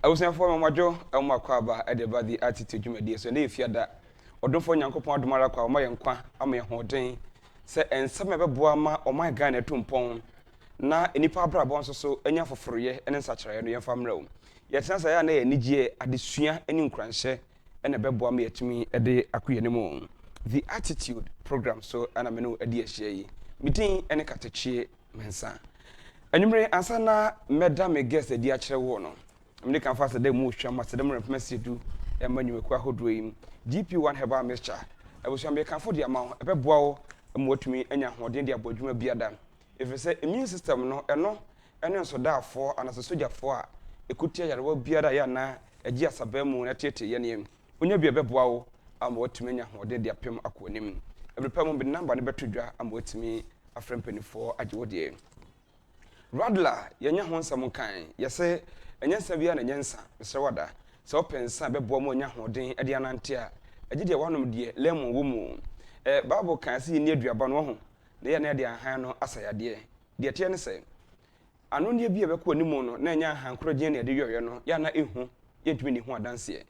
was saying for Majo, Elmaquaba, at the body attitude, you may dear, so if you that, or don't for Yanko Pond Maraca, my uncle, I may hold say, and some ever boama or my gun at Tumpon. Na any pabra bonso so enya for ye and such a new farm room. Yet since I am a Niger at the Suya and Cranche and a bebo me at me a day acquia. The attitude program so and a menu a dear she. Meeting any catache mensa. And you may answer na madame guess a dear chair. I'm making fast a day motion, master them message do and when you acquire dream. GP1 have our mixture. I was making for the amount a bebo and what me and your holding their boduma beadan. If you say immune system no so therefore and as a soldier for a could tell you what beer na a gia sabemu na tete yenim. When you be a beboa, I'm what to me or did their pim aquanim. Every payment be number better draw and what to me a friend penny for a jodie. Radler, yanya hon some kind, yes, say, and yes, Savia and Yensa, Mr. Wada, so open some beboa holding a dianantia, a did one of the lemon woman. Bible can see near Diabano. They are near their hand as I dear. Dear Tiana say, I know you be a quanimono, Nanya Han Crogenia de Yono, Yana Ihu, yet winning one dance here.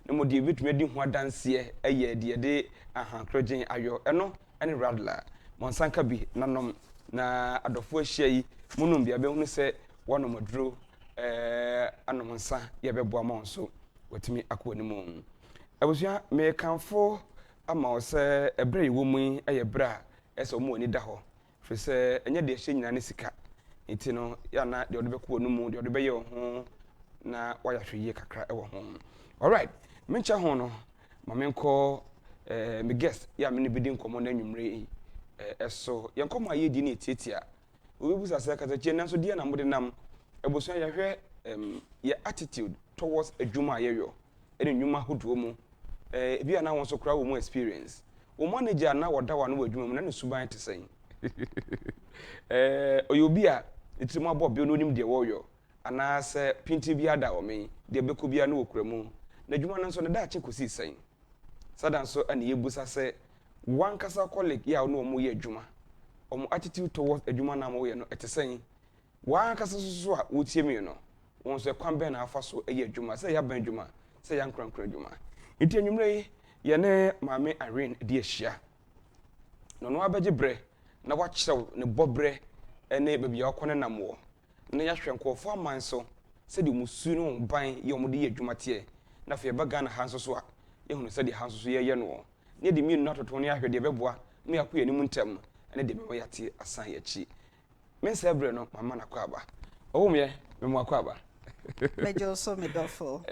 No more David made one dance here, a year, dear day, and Han Crogen Ayo, Eno, and Radler. Monsanka be, Nanom, na Adolfo Shea, Munumbia, Belno say, one of my drew, Anomonsa, Yabeboamon, so, what me a quanimon. I was young, may come for a mouse, a brave woman, a bra. Eso mo ni da ho fi se enye de hye nyina ne sika intino ya na de odebeko no mu de odebeye ho na waya hweye kakra e wo ho. All right, mencha ho no ma menko me guest ya me ne bidi nkomo na nwumre eso ye nkomo aye di ne tietia obebusa se kata che nanso die na mode nam ebuso ya hwe ye attitude towards adwuma ayeyo ene nwuma hoduo mu bia na won so kra wo mu experience o manager na woda wa no wadwuma mu na ne suban te sen oyobi a itimu abob bi no nim de woyo ana se pinti bi ada o me de beko bia na okura mu na dwuma no so ne da che kosi sen sadan so ane yebusa se one kasa colleague ya no mo ye adwuma o attitude towards adwuma na mo ye no etesen one kasa so a wotie me no won so kwambe na afa so ye adwuma se ya ban adwuma se ya nkran adwuma enti anwumre yene Mrs.Irene di ehia no abeje bre na wa kyerɛw ne bobre ene baabi ya kɔ ne namwo na ya hwɛ nkɔfo aman so sɛ de musu no ban ye ɔmo de yɛ adwuma tie na fa yɛba Ghana hanso so a yɛhunu sɛ de hanso so yɛ no ne de mi no atoto ne ahwɛ de bɛboa me akɔ yɛ ne mu ntem ene de bɛma yate asan yɛ chi men sɛ bre no mama na kɔ aba ɔwo me mo akɔ aba mejo so me dofo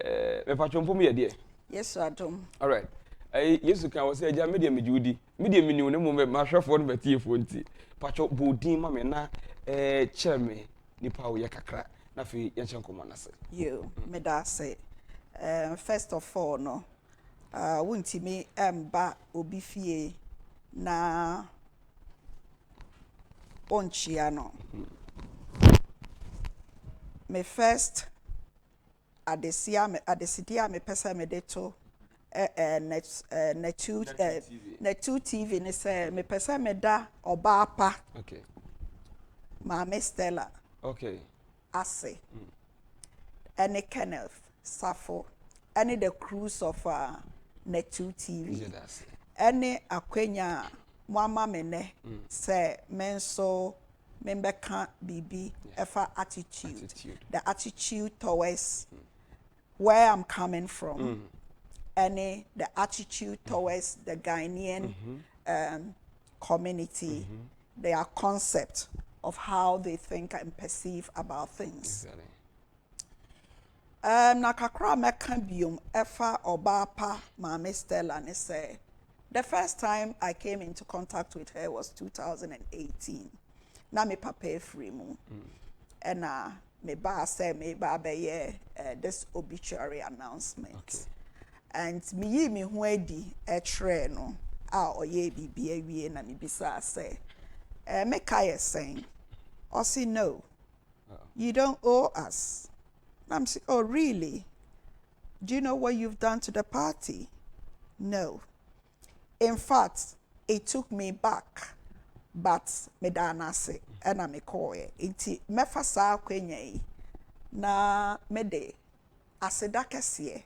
me patwompo me yɛ de yes adom all right Yesu kan wo say ja media mejudi media mini ne mo ma hwefo no batiefo nti pacho bodin ma me na cheme nipa wo ye kakra na fe ye nkomo na se you me da say first of all no wunti me emba obi fie na onchia no me first adesidia me pesa me deto Netu TV ne say me pesa me da oba pa okay Mama Stella okay Ase any Kenneth Safo any the cruise of Netu TV any akwenya mama mene say menso membeka bibi efa attitude the attitude towards where I'm coming from any the attitude towards the Ghanaian community, their concept of how they think and perceive about things. Exactly. Nakakra mekambium efa obapa Mama Stella ne say the first time I came into contact with her was 2018. Na me papa free mu. And me ba say me ba be this obituary announcement. Okay. And me hu adi etre no a oye bibia wie na me bisa say me kai saying or say no you don't owe us. And I'm saying, oh really, do you know what you've done to the party? No, in fact it took me back, but me dana say and I me call it iti me fa sa kwenya na me de aseda kɛseɛ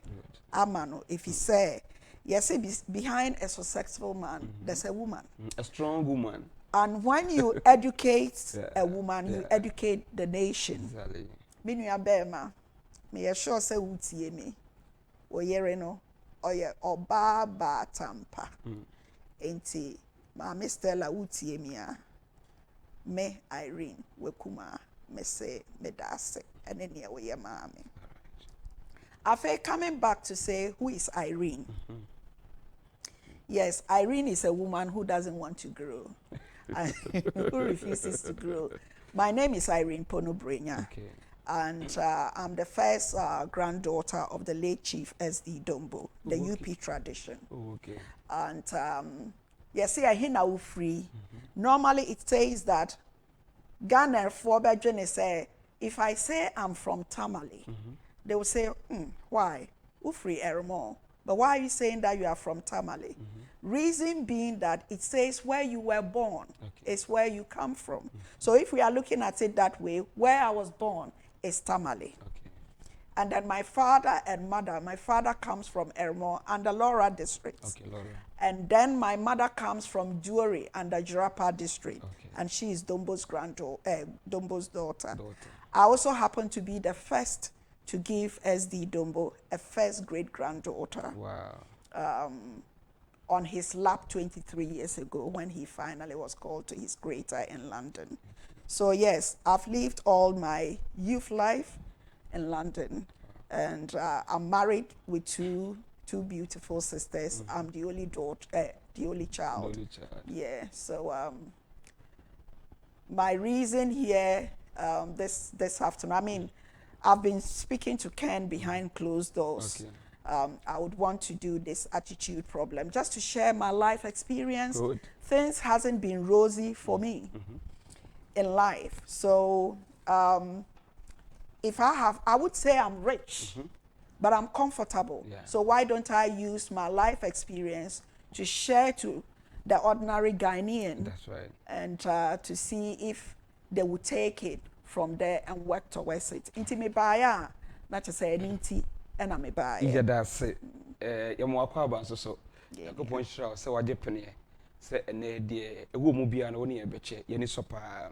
ama no if he say yes behind a successful man there's a woman, a strong woman. And when you educate a woman, you educate the nation. Exactly. Minua bema, me sure say utie me. Oyere no, oye oba ba tampa. Enti ma Stella utie me a. Me Irene wekuma me say me dase and then ya oye mami. Afe coming back to say who is Irene? Yes, Irene is a woman who doesn't want to grow. Who refuses to grow. My name is Irene Ponu-Brenyah, and I'm the first granddaughter of the late Chief S.D. Dombo, the UP tradition. And yes, I hear now free. Normally it says that Ghana for Bedouin say if I say I'm from Tamale, they will say, why? Ufri Eremo. But why are you saying that you are from Tamale? Reason being that it says where you were born is where you come from. So if we are looking at it that way, where I was born is Tamale. And then my father and mother, my father comes from Ermo and the Laura district. And then my mother comes from Duori and the Jirapa district. And she is Dombo's Dombo's daughter. I also happen to be the first to give SD Dombo a first great granddaughter. Wow. On his lap 23 years ago when he finally was called to his greater in London. So yes, I've lived all my youth life in London, and I'm married with two beautiful sisters. I'm the only daughter, the only child. Yeah, so my reason here this afternoon, I mean, I've been speaking to Ken behind closed doors. I would want to do this attitude problem just to share my life experience. Things hasn't been rosy for me in life. So if I would say I'm rich, but I'm comfortable. So why don't I use my life experience to share to the ordinary Ghanaian? That's right. And to see if they would take it from there and work towards it. Inti me baya, not to say inti, and I'm a baya. Yeah, that's it. You're akwa so. Akupon shira se wade pene. Se ene de ewo mu bia na woni ebeche ye ni sopa.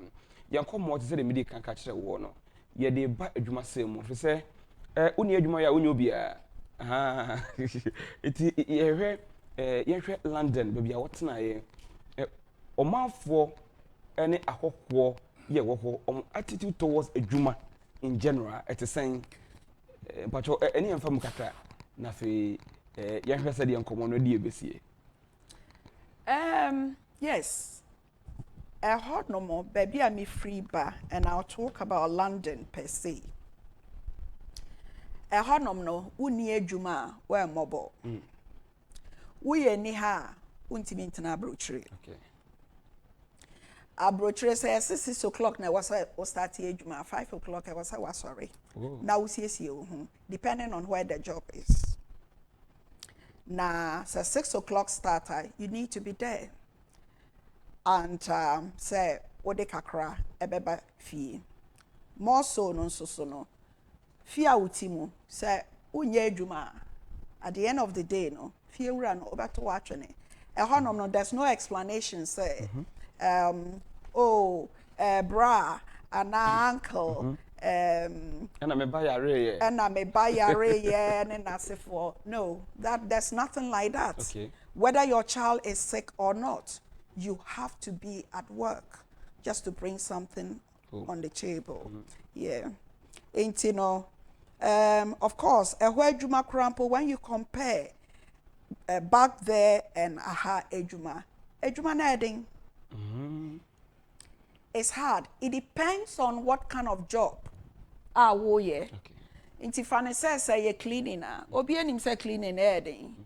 Yanko mo te se de medi kan ka kire wo no. Ye de ba adwuma se mu. Fe se uni adwuma ya uni obia. Ah. Iti ye hwe ye London be bia wotena ye. Omanfo ene akokwo ye wo attitude towards adwuma in general it is saying but any enfam katra na fe ye hwe se de enkomo no de ebesie. Yes. I heard no more baby I'm free bar and I'll talk about London per se. I heard no uni adwuma where mobile. We ni ha untimi ntena brochire. Abrochire say 6 o'clock na was start ejuma 5 o'clock I was sorry. Now we see depending on where the job is. Now say 6 o'clock starter you need to be there. And say ode kakra ebeba fie. More so no so no. Fie awutimu say unye ejuma at the end of the day no fie wura no obeto watchene. No there's no explanation say bra, an uncle, and I'm a buyer, and I'm a buyer, and I say for no, there's nothing like that. Whether your child is sick or not, you have to be at work just to bring something on the table. Yeah, ain't you know? Of course, ejuma krampo when you compare back there and ejuma neding. It's hard. It depends on what kind of job. Inti fane say you cleaning obi anim say cleaning adding.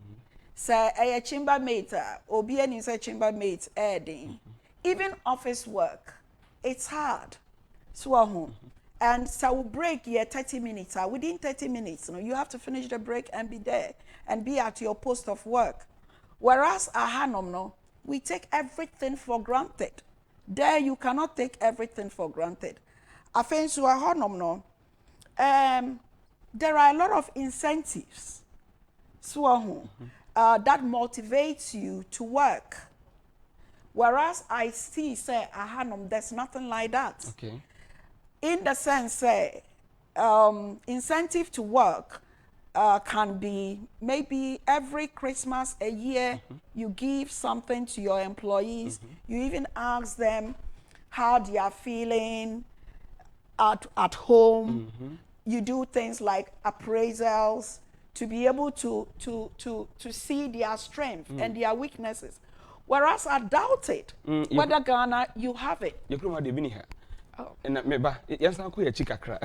Say a chambermaid obi anim say chambermaid adding. Even office work, it's hard. So home. And so we break here 30 minutes. Within 30 minutes, you have to finish the break and be there and be at your post of work. Whereas we take everything for granted. There you cannot take everything for granted. I think so there are a lot of incentives that motivates you to work. Whereas I see, say, there's nothing like that. Okay. In the sense, say, incentive to work can be maybe every Christmas a year, you give something to your employees. You even ask them how they are feeling at home. You do things like appraisals to be able to see their strength and their weaknesses. Whereas I doubt it whether Ghana you have it. You come de bini ha. And meba yansa ko ya chikakra.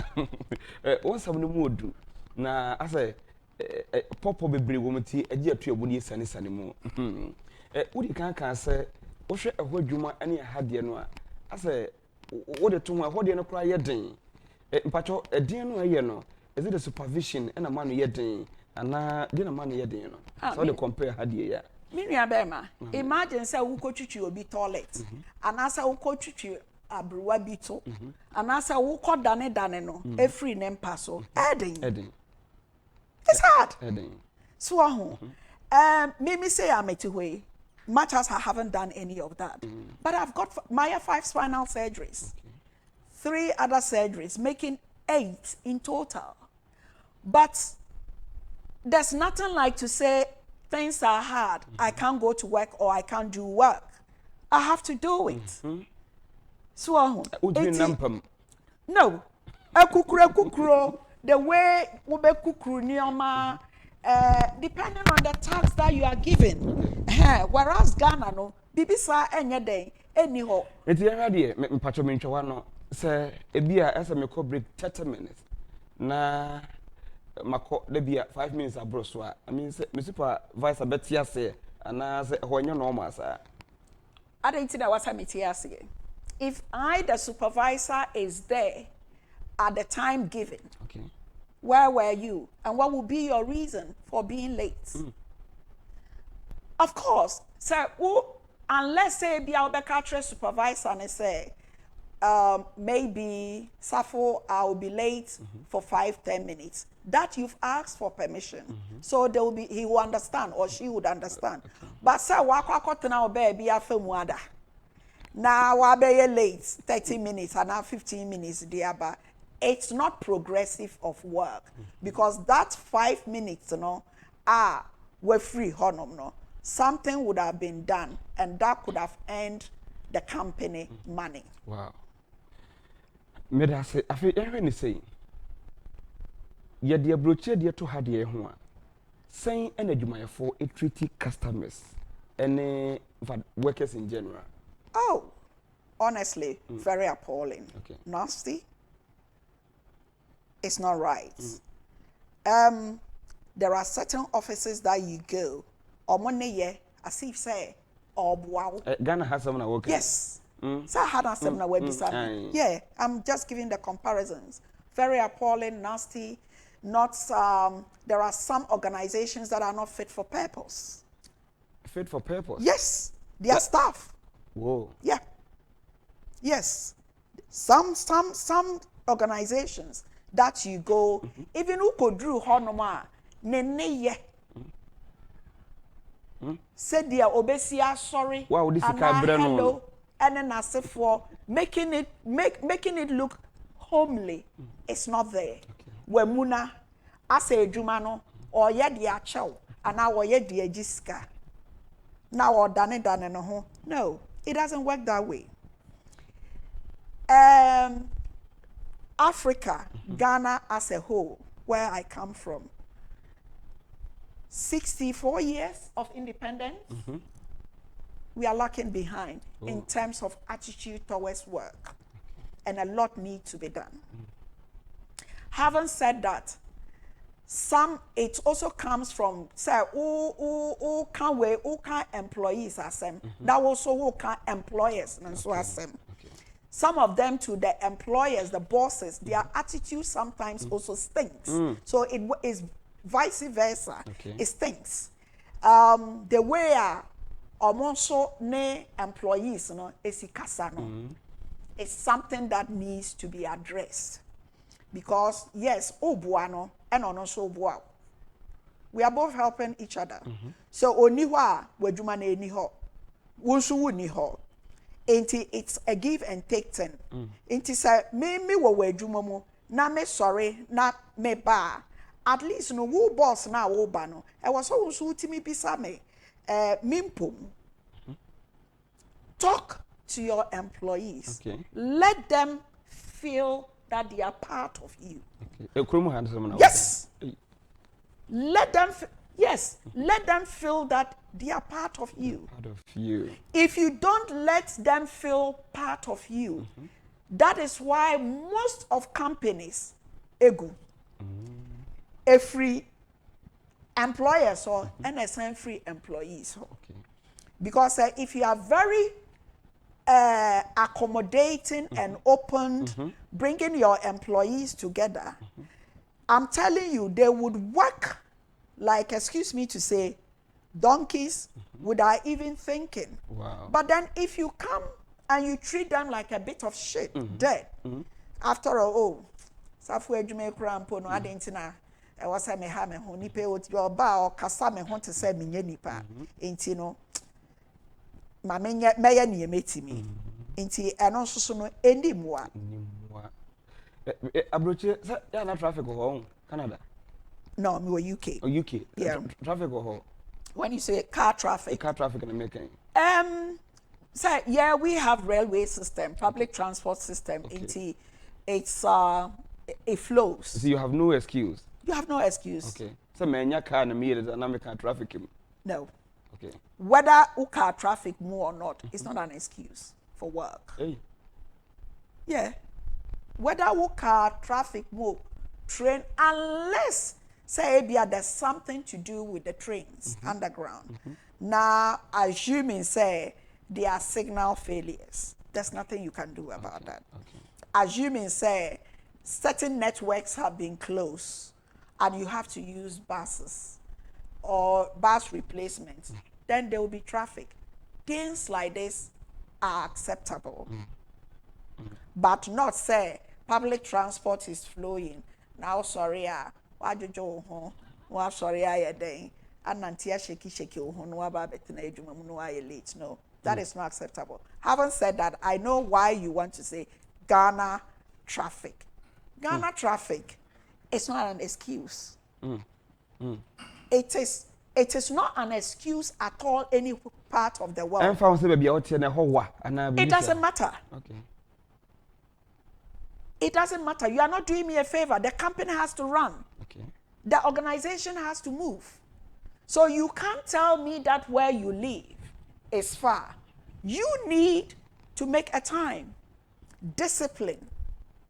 Won sam no mu odu na ase popo bebre wo mti agi atuabu ni sane mu. Wodi kan se wo hwe ehwo adwuma ane ahade no a ase wo de to ho ahode no kra ye den. Mpacho edin no aye no is it the supervision and a man ye den ana de na man ye den no. So they compare hade ya. Miria Bema, imagine say wo kotwitwi obi toilet, anasa wo kotwitwi abruwa bi to, anasa wo kodane no, every nempa so. Edding. It's hard. So me say I'm at way, much as I haven't done any of that. But I've got my 5 spinal surgeries, 3 other surgeries, making 8 in total. But there's nothing like to say, things are hard. I can't go to work or I can't do work. I have to do it. So, no. Kukuro, the way ube kukuru nioma, depending on the tax that you are given. Whereas Ghana no, bibisa enye day, anyhow. It's already mpacho minchwa no say ebia asa me break 30 minutes. Na mako debia 5 minutes abro so I mean say me supervisor betia say ana say honyo normal sa I don't think that was metia say if I the supervisor is there at the time given. Okay. Where were you and what would be your reason for being late? Of course, so unless say be our becatre supervisor and say maybe Safo I'll be late for 5-10 minutes. That you've asked for permission. So there will be he will understand or she would understand. But say wakwa now baby afemwada. Now wa be late 30 minutes and now 15 minutes there, but it's not progressive of work because that 5 minutes we're free honum no. Something would have been done and that could have earned the company money. Wow. Me da say afi ehwe ni say ye de broche de to hade ho a sen en adwumayefo e treat customers and workers in general. Oh, honestly, very appalling. Okay. Nasty. It's not right. There are certain offices that you go as if say wow. Ghana has someone working. Yes. Yeah, I'm just giving the comparisons. Very appalling, nasty, not there are some organizations that are not fit for purpose. Fit for purpose? Yes. Their staff. Whoa. Yeah. Yes. Some organizations that you go, even who could do honoma, nene said dear obesia sorry. Wow, this is hello. And then as if for making it look homely, it's not there. Where muna as a jumano or yet the chow and now yet the jiska. Now or done no. No, it doesn't work that way. Africa, Ghana as a whole, where I come from, 64 years of independence. We are lacking behind in terms of attitude towards work. And a lot needs to be done. Having said that, it also comes from say who can employees as them. That also who can employers and so as them. Some of them to the employers, the bosses, their attitude sometimes also stinks. So it is vice versa. It stinks. The way also ne employees no esikasa no it's something that needs to be addressed because yes, obuano and also obuao. We are both helping each other. So oniwa wejuma na eni ho. Wonsu ni ho. It's a give and take thing. Inti say me wo wejuma mu na me sorry na me ba. At least no wo boss na wo ba no. E was so wonsu timi bisa me mimpom. Talk to your employees. Okay. Let them feel that they are part of you. Okay. Yes. Let them let them feel that they are part of you. Part of you. If you don't let them feel part of you, that is why most of companies ego a free employers or NSN free employees. Okay. Because if you are very accommodating and open, bringing your employees together, I'm telling you, they would work like, excuse me to say, donkeys without even thinking. Wow. But then if you come and you treat them like a bit of shit, dead, after all, Safu ejume krampo no adentina e wasa me ha me ho nipa o ba o kasa me ho te se me nya nipa enti no ma me ya ne metimi enti eno nsoso no enimwa abroche ya na traffic ho Canada. No, me were UK. Oh, UK. Yeah. Traffic ho. When you say car traffic. Car traffic in America. So yeah, we have railway system, public transport system. Okay. It flows. So you have no excuse. You have no excuse. Okay. So many car na me na car traffic. No. Okay. Whether car traffic more or not, it's not an excuse for work. Hey. Yeah. Whether car traffic more, train, unless say there's something to do with the trains underground. Now, assuming say there are signal failures, there's nothing you can do about that. Okay. Assuming say certain networks have been closed and you have to use buses or bus replacements, then there will be traffic. Things like this are acceptable. But not say public transport is flowing. Now sorry, wajojo ho, wa sorry ayeden, anantia sheki ho no aba betina edwuma mu no aye late. No, that is not acceptable. Having said that, I know why you want to say Ghana traffic. Ghana traffic is not an excuse. It is not an excuse at all any part of the world. It doesn't matter. Okay. It doesn't matter. You are not doing me a favor. The company has to run. Okay. The organization has to move. So you can't tell me that where you live is far. You need to make a time. Discipline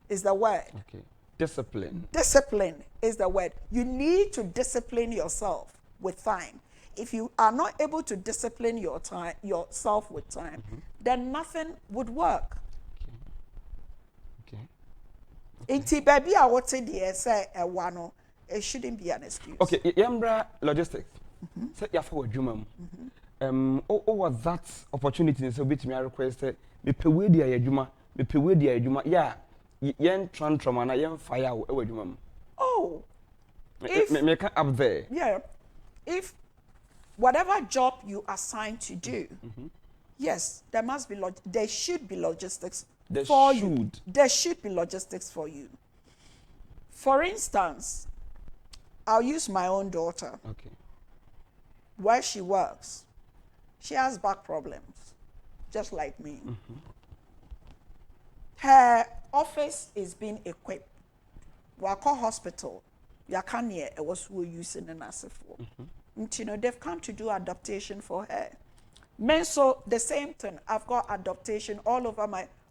is the word. Okay. Discipline. Discipline is the word. You need to discipline yourself with time. If you are not able to discipline yourself with time, then nothing would work. Inti baby I would say the say one it shouldn't be an excuse. Okay, Yambra logistics. Say ya for adwuma mu. Over that opportunity so bit me request me pewe dia adwuma, me pewe dia adwuma. Yeah, yen tram na yen fire e adwuma mu. Oh. Me can up there. Yeah. If whatever job you assigned to do, yes, there should be logistics. There should be logistics for you. For instance, I'll use my own daughter. Okay. Where she works, she has back problems, just like me. Her office is being equipped. Wako Hospital, Yakanye, it was who using an asset for. You know, they've come to do adaptation for her. So the same thing, I've got adaptation all over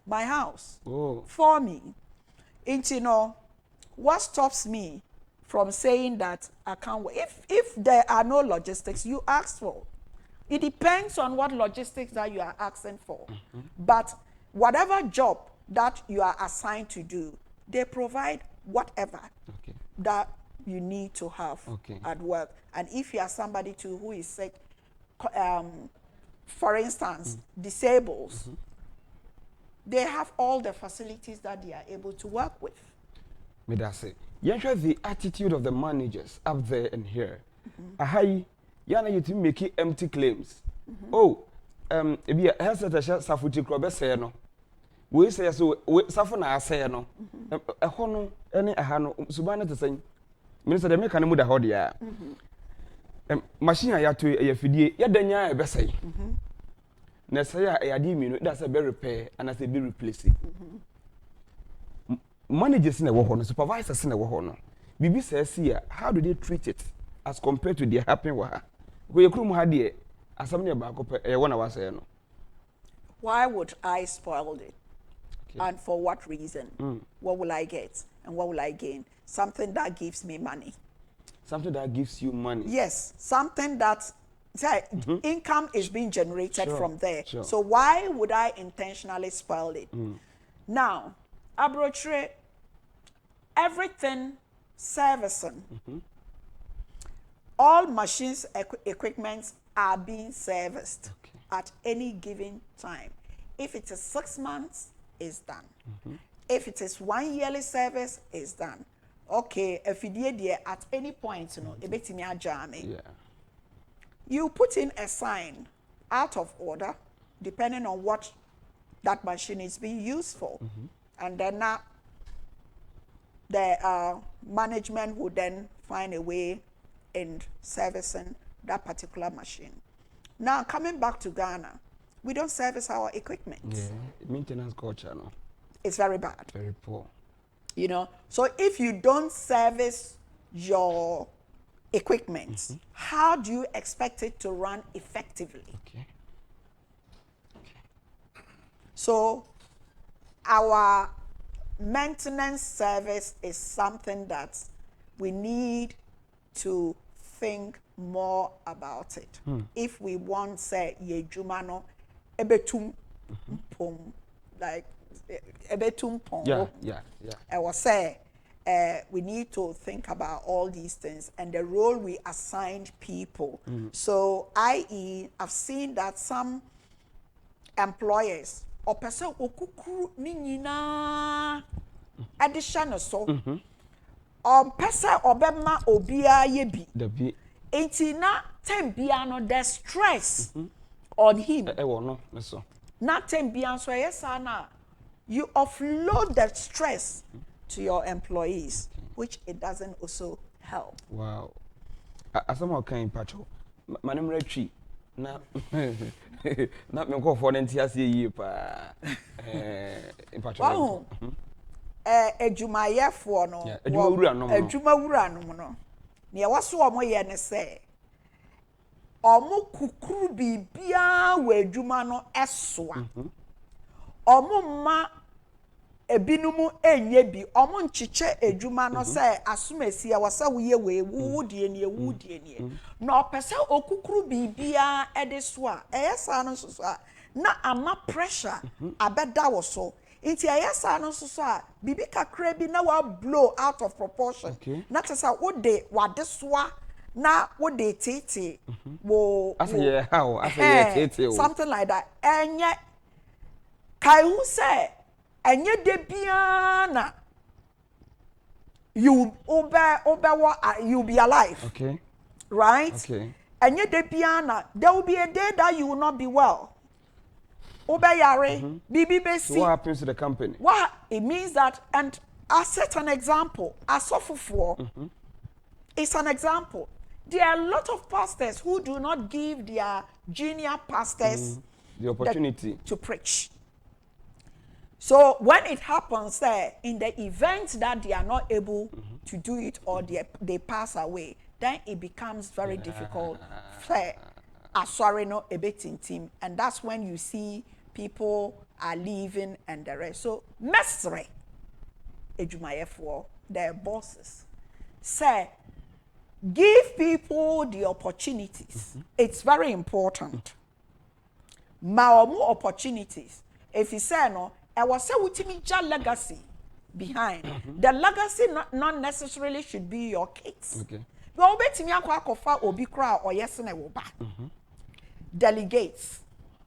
my house for me. You know, what stops me from saying that I can't wait? If there are no logistics, you ask for. It depends on what logistics that you are asking for. But whatever job that you are assigned to do, they provide whatever that you need to have at work. And if you are somebody who is sick, for instance, disabled, they have all the facilities that they are able to work with. Me da say. Yɛhwɛ the attitude of the managers up there and here. Ahai, yana you to make empty claims. Oh, ebi a headset ahya safuti kro be say no. We say so safo na asay no. Ɛhɔ no ɛne aha no suban no te sɛn. Minister de meka no mu da hɔ de a. Machine a yato yɛfidie yɛdanya e be say. Na say a yade mi no da say be repair and say be replace. Managers in a war, supervisors in a war. Bibi says here, how do they treat it as compared to the happening with her? We crew had the assembly about a 1 hour say no. Why would I spoil it? Okay. And for what reason? What will I get? And what will I gain? Something that gives me money. Something that gives you money. Yes, something that income is being generated from there. Sure. So why would I intentionally spoil it? Now, Abrochre, everything servicing, all machines, equipments are being serviced at any given time. If it is 6 months, it's done. If it is 1 yearly service, it's done. Okay, if you did at any point, you put in a sign out of order, depending on what that machine is being used for. And then the management would then find a way in servicing that particular machine. Now, coming back to Ghana, we don't service our equipment. Yeah, maintenance culture, no? It's very bad. Very poor. You know, so if you don't service your equipment, how do you expect it to run effectively? Okay. So, our maintenance service is something that we need to think more about it. If we want, say, yejuma no ebetum pom, like ebetum pom. Yeah. I was say, we need to think about all these things and the role we assigned people. So, i.e., I've seen that some employers or person okukuru ni nyina addition so person obema obia ye bi enti na tembia no the stress on him no so na tembia so yesa na you offload that stress to your employees, which it doesn't also help. Wow. Asama kan pacho manem retwi na na me ko for nti ase yi pa pacho. Wow. Ejumayefo no. Ejuma wura no. Ne waso omo ye ne se omo kukuru bibia wa ejuma no esoa. Omo ma ebinumu enye bi omo nchiche ejuma no se asumesi ya wasa wuye we wudie nie na opese okukuru bibia ede so a eyesa no so a na ama pressure abeda wo so nti eyesa no so a bibi kakra bi na wa blow out of proportion na tesa wode wade soa na wode tete wo afeye how afeye tete something like that enye kai hu say enye de bia na you you'll be alive. Okay. Right? Okay. Enye de bia na there will be a day that you will not be well. Yare, bibi besi. So what happens to the company? What it means that, and I set an example. Asofufo, it's an example. There are a lot of pastors who do not give their junior pastors the opportunity to preach. So when it happens there, in the event that they are not able to do it or they pass away, then it becomes very difficult. Sorry, no, a bit in team, and that's when you see people are leaving and the rest. So, mestre, ejumayefo, their bosses, say, give people the opportunities. It's very important. More opportunities. If you say no, I was say with legacy behind. The legacy not necessarily should be your kids. Okay. But obetimi akwa obi kra or yes na wo ba. Delegates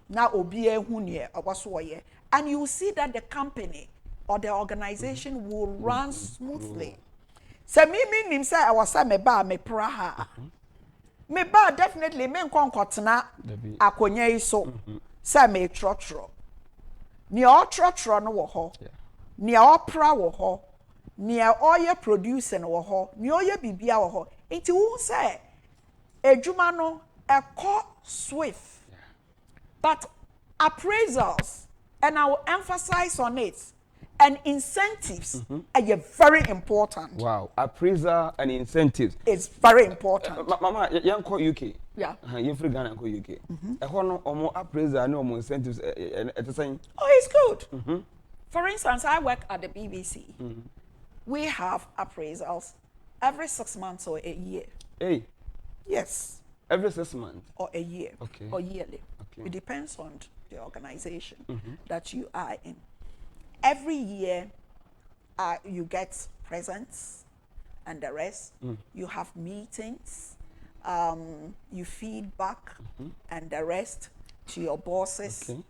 na obi ehunye oboso ye, and you see that the company or the organization will run smoothly. So me nim say I was me ba me praha. Me ba definitely me nkonkotena akonya yi so. Say me trotro. Ni o trotro no wo ho. Ni o pra wo ho. Ni o ye producer no wo ho. Ni o ye bibia wo ho. Enti wo say ejuma no ekọ swift. But appraisals, and I will emphasize on it, and incentives are very important. Wow, appraisal and incentives. It's very important. Mama, you go UK. Yeah. You free Ghana go UK. Omo appraisal and omo incentives at the same. Oh, it's good. For instance, I work at the BBC. We have appraisals every 6 months or a year. Hey. Yes. Every 6 months. Or a year. Okay. Or yearly. Okay. It depends on the organization that you are in. Every year, you get presents and the rest. You have meetings, you feedback and the rest to your bosses. Okay.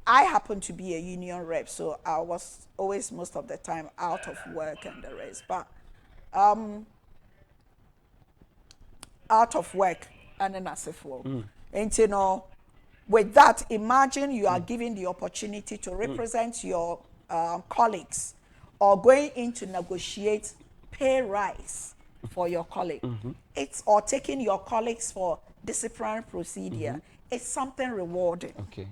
I happen to be a union rep, so I was always most of the time out of work and the rest. But out of work and then as if and you know, with that, imagine you are given the opportunity to represent your colleagues or going in to negotiate pay rise for your colleague. It's or taking your colleagues for disciplinary procedure. It's something rewarding. Okay.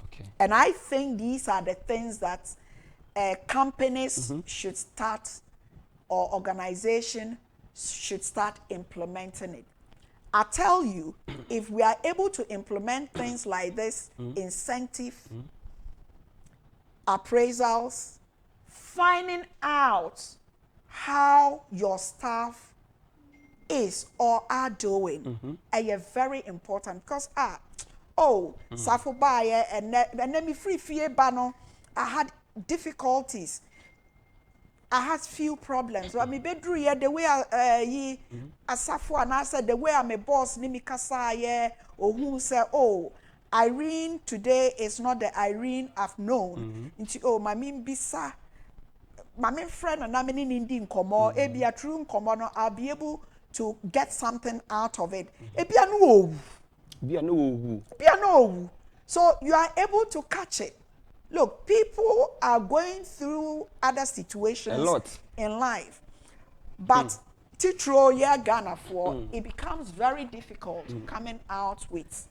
Okay. And I think these are the things that companies should start or organization should start implementing it. I tell you, if we are able to implement things like this, incentive, appraisals, finding out how your staff is or are doing, are very important because Safo baye and then me free fee bano, I had difficulties. I had few problems. But me bedru ye the way ye asafo and I said the way I'm a boss ni mi kasa ye or who say Irene today is not the Irene I've known. Into my mean bisa my main friend and I'm in Indian komo e be a true komo no I'll be able to get something out of it. E be no. So you are able to catch it. Look, people are going through other situations a lot in life, but Titro Ghana for it becomes very difficult coming out with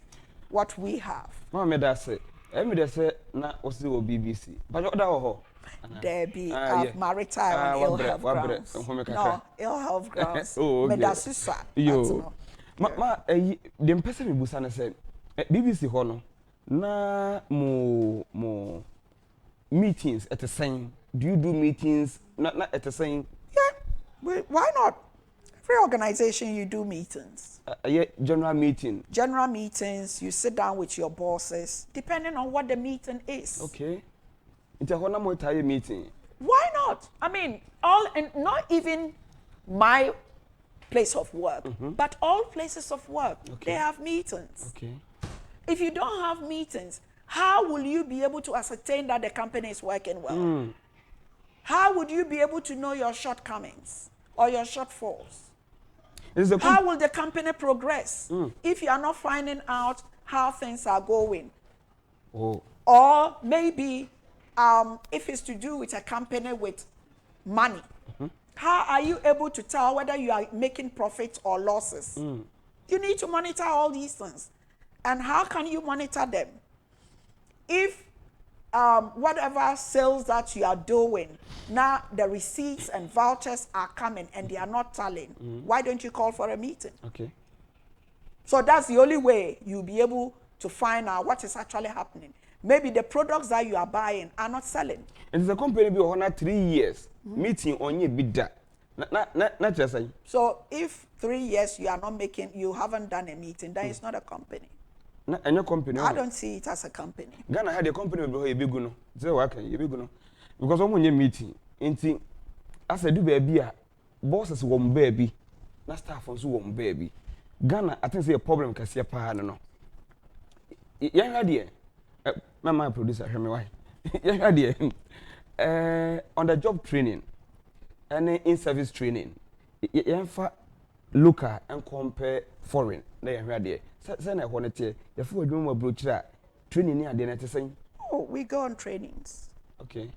what we have. Mama, that's it. I say na osi o BBC. But what that There be maritime ill health grounds. No, ill health grounds. Medasusa. Yo, the person we busana said BBC hono na mo meetings at the same. Do you do meetings not at the same? Yeah, why not? Every organization you do meetings. Yeah, general meeting. General meetings, you sit down with your bosses, depending on what the meeting is. Okay. It's a whole meeting. Why not? I mean, not even my place of work, but all places of work, they have meetings. Okay. If you don't have meetings, how will you be able to ascertain that the company is working well? How would you be able to know your shortcomings or your shortfalls? How will the company progress if you are not finding out how things are going? Or maybe if it's to do with a company with money, how are you able to tell whether you are making profits or losses? You need to monitor all these things. And how can you monitor them? If whatever sales that you are doing, now the receipts and vouchers are coming and they are not tallying, why don't you call for a meeting? Okay. So that's the only way you'll be able to find out what is actually happening. Maybe the products that you are buying are not selling. And the company be on 3 years meeting on your bidda. Not just saying. So if 3 years you are not making, you haven't done a meeting, then it's not a company. And your company. I don't see it as a company. Ghana had a company with a big no. Say what can you big no? Because when you meeting, anything as I do baby, bosses won't baby, not staff also won't baby. Ghana, I think say a problem can see a pa no. Young idea. My producer, hear me why. Yeah, dear. On the job training, any in-service training, you local and compare foreign. They are ready. Say I want to you for doing a brochure training near the next saying. Oh, we go on trainings. Okay.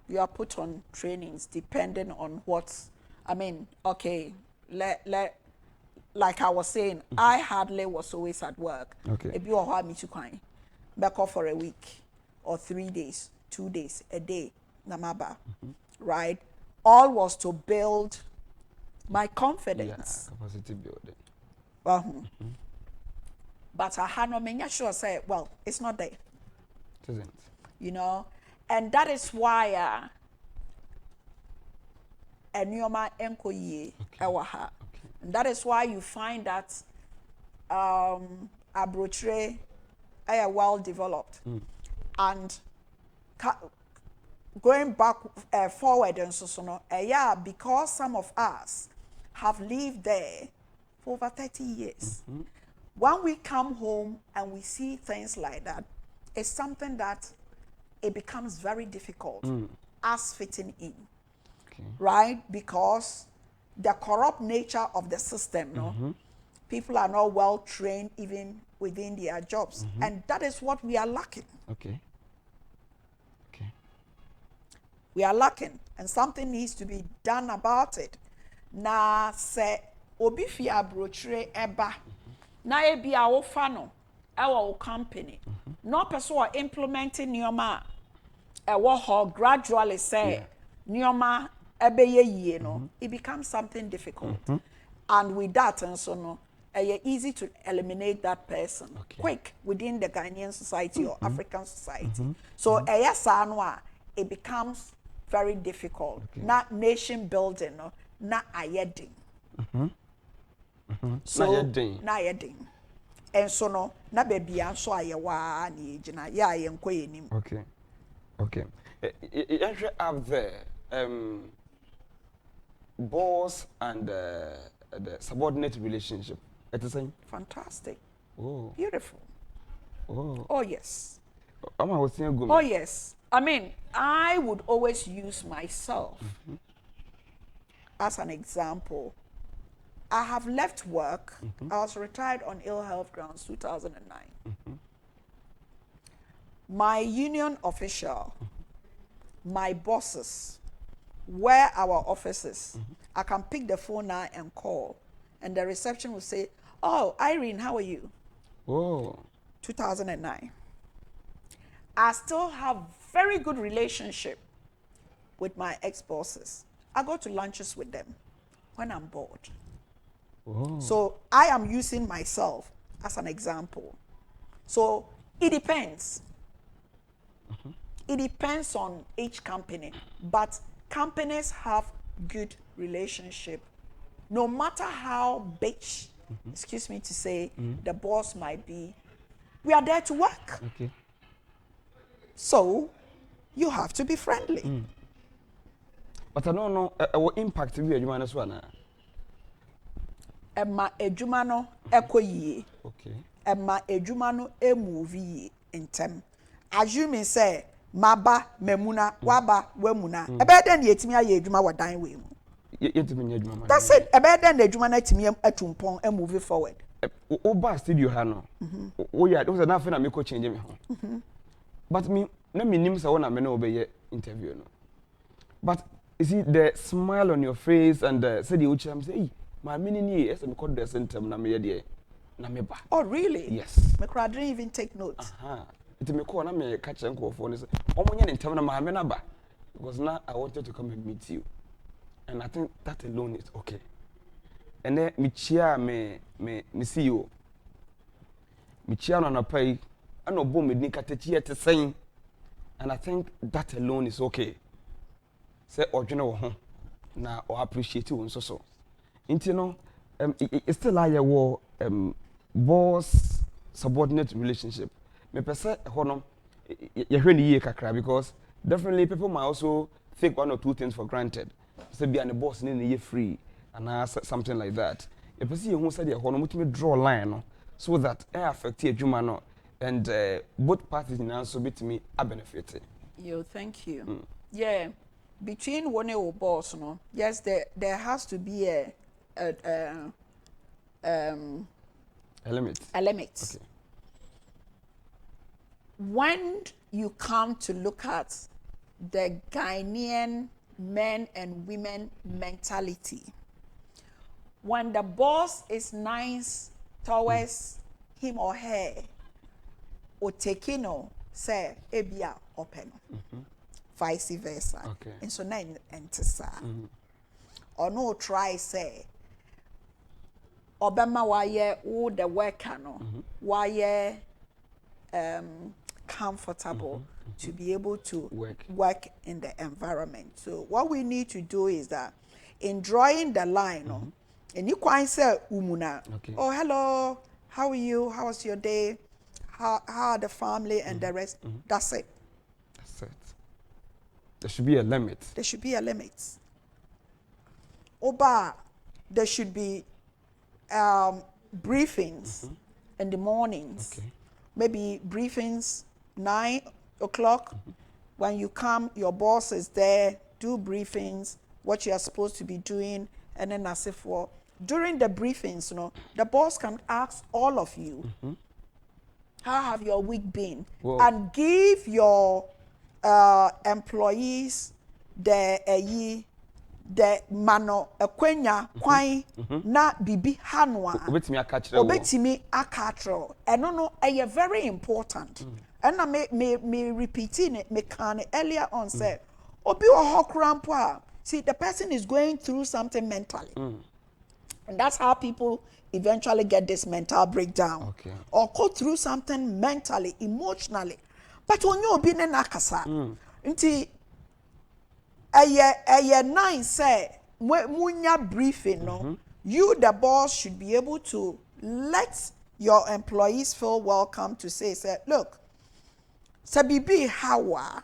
You are put on trainings depending on what, I mean, okay, like I was saying, I hardly was always at work. Okay. If you are me to kind, back off for a week or 3 days, 2 days, a day, namaba, right? All was to build my confidence. Yeah, capacity building. But I had no many sure say, well, it's not there. It isn't. You know, and that is why Enyoma enkoye ewaha. And that is why you find that Abrochre are well developed. And going back forward and so yeah, because some of us have lived there for over 30 years. When we come home and we see things like that, it's something that it becomes very difficult us fitting in, right? Because the corrupt nature of the system, no? People are not well trained even within their jobs. And that is what we are lacking. Okay. We are lacking, and something needs to be done about it. Na se obi fi abrochire eba na ebi a wo fa no ewo company no person or implementing nyoma ewo ho gradually say nyoma ebeye yie no it becomes something difficult. And with that and so no easy to eliminate that person quick within the Ghanaian society or African society. So it becomes very difficult. Not nation building, no, not ayeding. So not ayeding. And so no, na baby and so ayawa ni jina ya yenko yenim. Okay. You have the boss and the subordinate relationship. It's the same. Fantastic. Oh. Beautiful. Oh. Oh yes. Oh yes. I mean, I would always use myself as an example. I have left work. I was retired on ill health grounds 2009. My union official, my bosses, where our offices, I can pick the phone now and call, and the reception will say, "Oh, Irene, how are you?" Oh. 2009. I still have very good relationship with my ex-bosses. I go to lunches with them when I'm bored. Oh. So I am using myself as an example. So it depends. It depends on each company, but companies have good relationship. No matter how bitch, excuse me to say, the boss might be, we are there to work. Okay. So you have to be friendly. But I don't know what impact will you manage one. Emma ejumano ekoyi. Okay. Emma ejumano e movie intem. Assuming say maba memuna waba wemuna. Ebe den yetimi aye ejuma wadan we mu. Yetimi ejuma. That's it. Ebe den ejuma na timi atumpon e move forward. Oba studio ha no. O ya do say na fe na me ko change me ho. But me na me nim say wona me na obeye interview no. But you see the smile on your face and say the ucham say, "Hey, my meaning here is me call the center na me dey na me ba." Oh really? Yes. Me could didn't even take note. It me call na me catch enko for say, "Omo nya ntem na ma me na ba." Because now I wanted to come and meet you. And I think that alone is okay. And then me chia me see you. Me chia no na pay and obo me ni katechi te saying. And I think that alone is okay. Say odwene wo ho na o appreciate you so. Inti no it's still like wo boss subordinate relationship. Me pese ho no ye hwe ni ye kakra because definitely people might also take one or two things for granted. Say be an boss ni ye free and something like that. You pese ye hu say de ho no mutimi draw line no so that affect adwuma no and both parties now so bit me a benefit. Thank you. Yeah, between one or boss, no. Yes, there has to be a limit. A limit. Okay. When you come to look at the Ghanaian men and women mentality, when the boss is nice towards him or her, otekino say ebia open, vice versa. Okay. And so na entesa. Or no try say obama waye wo the worker no waye comfortable to be able to work in the environment. So what we need to do is that in drawing the line, and you can say umuna, oh hello, how are you? How was your day? How are the family and the rest? That's it. That's it. There should be a limit. There should be a limit. Oba, there should be briefings in the mornings. Okay. Maybe briefings 9 o'clock. When you come, your boss is there. Do briefings, what you are supposed to be doing, and then as if for during the briefings, the boss can ask all of you, how have your week been? Whoa. And give your employees the mano ekwenya kwai na bibi hanwa Obetimi akachre wo. Obetimi akatro. Eno no eye very important. And I me repeating it, me can earlier on said, obi wo hokrampo a, see the person is going through something mentally. And that's how people eventually get this mental breakdown. Okay. Or go through something mentally, emotionally. But when you be nakasa, nti a nine say munya briefing, no, you the boss should be able to let your employees feel welcome to say, look, sabibi hawa,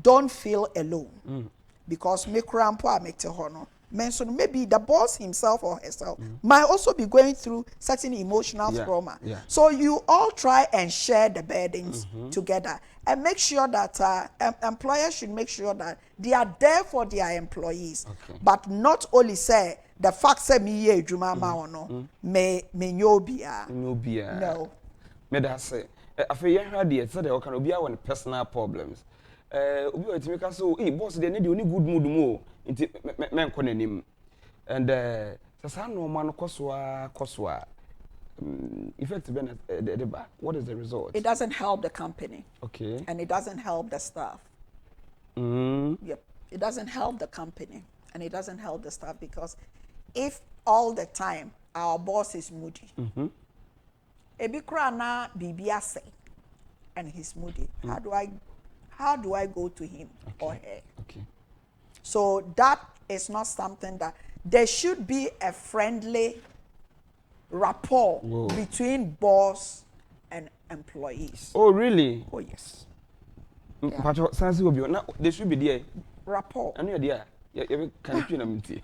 don't feel alone. Because me krampo make te hono. Mention maybe the boss himself or herself might also be going through certain emotional trauma. Yeah. So you all try and share the burdens together and make sure that employers should make sure that they are there for their employees, but not only say the fact say me ye juma ma ono me nyobia. No. Me da say afi ye hwa de say the can obi a won personal problems. Obi o timi ka so boss dey need only good mood mo nti men ko nanim. And sasa no man koswa effect ben the back. What is the result? It doesn't help the company. Okay. And it doesn't help the staff. Yep. It doesn't help the company and it doesn't help the staff because if all the time our boss is moody, ebikra na bibia say and he's moody, how do I go to him or her? Okay. So that is not something that there should be a friendly rapport between boss and employees. Oh really? Oh yes. But sense will be now there should be there rapport. And you there you can you na minti.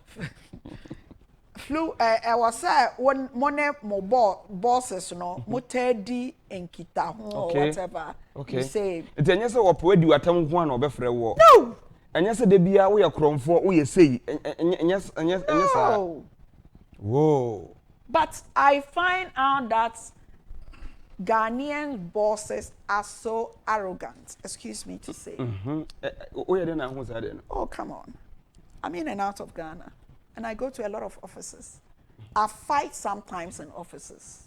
Flu I was say when money mo bosses no motedi enkita ho or whatever you say. It enye say opodi watam ho na obefre wo. No. Enye say de bia wo ye kromfo wo ye sei enye sa. Whoa. But I find out that Ghanaian bosses are so arrogant, excuse me to say. Oh, come on. I'm in and out of Ghana, and I go to a lot of offices. I fight sometimes in offices,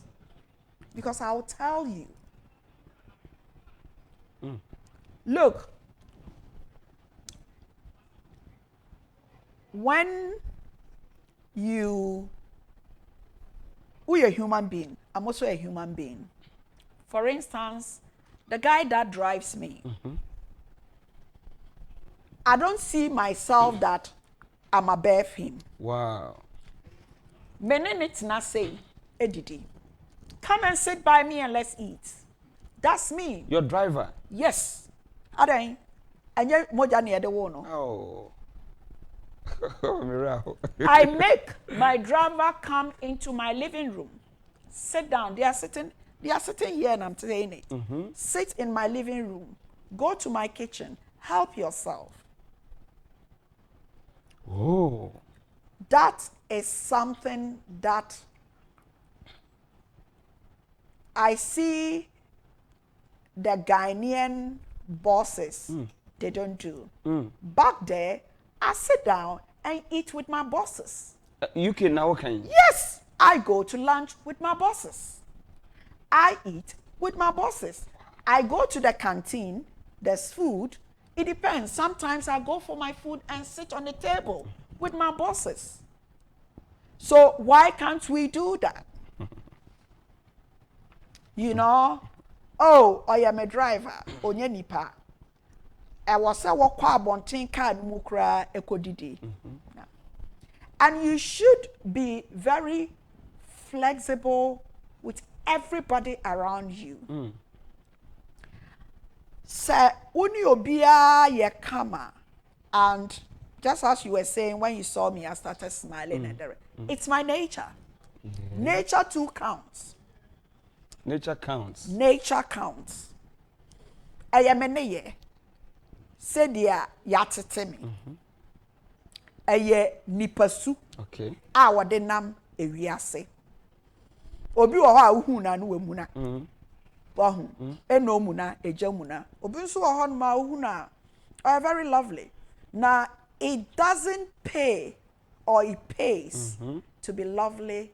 because I'll tell you, look, when we're a human being, I'm also a human being. For instance, the guy that drives me, I don't see myself that I'm above him. Wow. Menenit na say, Edidi, come and sit by me and let's eat. That's me. Your driver? Yes. Adai. And you moja ni ede wono. Oh. I make my driver come into my living room. Sit down. They are sitting here and I'm saying it. Sit in my living room. Go to my kitchen. Help yourself. Oh. That is something that I see the Ghanaian bosses, they don't do. Back there, I sit down and eat with my bosses. UK now can. Yes, I go to lunch with my bosses. I eat with my bosses. I go to the canteen, there's food. It depends. Sometimes I go for my food and sit on the table with my bosses. So why can't we do that? You know, oh, I am a driver, onye nipa. I was a wakwa bontin card mukra ekodidi. And you should be very flexible with everybody around you. Say uni obia ye kama, and just as you were saying when you saw me, I started smiling and it's my nature. Nature too counts. Nature counts. Nature counts. Ayameneye said ya yatete me. Aye nipasu. Okay. A wade nam ewiase. Obi wo ha uhu na no wemuna. Wahu. Eno muna ejamuna. Obi nso wo ho ma uhu na are very lovely. Now it doesn't pay or it pays to be lovely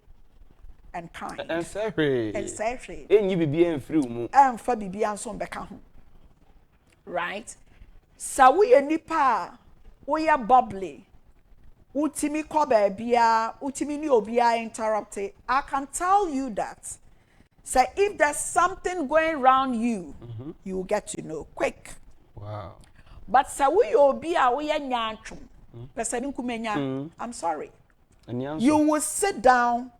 and kind. And sorry. And sorry. Enyi bibia mfiri mu. Amfa bibia nso mbeka ho. Right? Sa we nipa we are bubbly. Utimi ko bia, utimi ni obia interrupted. I can tell you that. Say if there's something going around you, you will get to know quick. Wow. But say we obia we nyantwum. Person kumenya. I'm sorry. You will sit down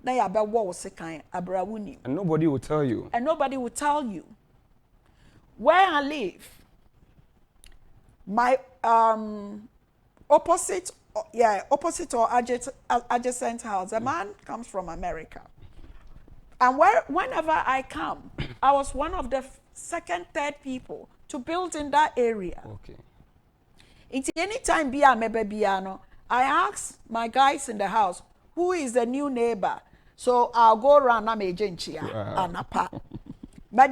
na ya be wo sekan abrawuni. And nobody will tell you. And nobody will tell you. Where I live, my opposite or adjacent house, a man comes from America. And whenever I come, I was one of the second, third people to build in that area. Okay. It's anytime I ask my guys in the house, who is the new neighbor? So I'll go around and anapa. I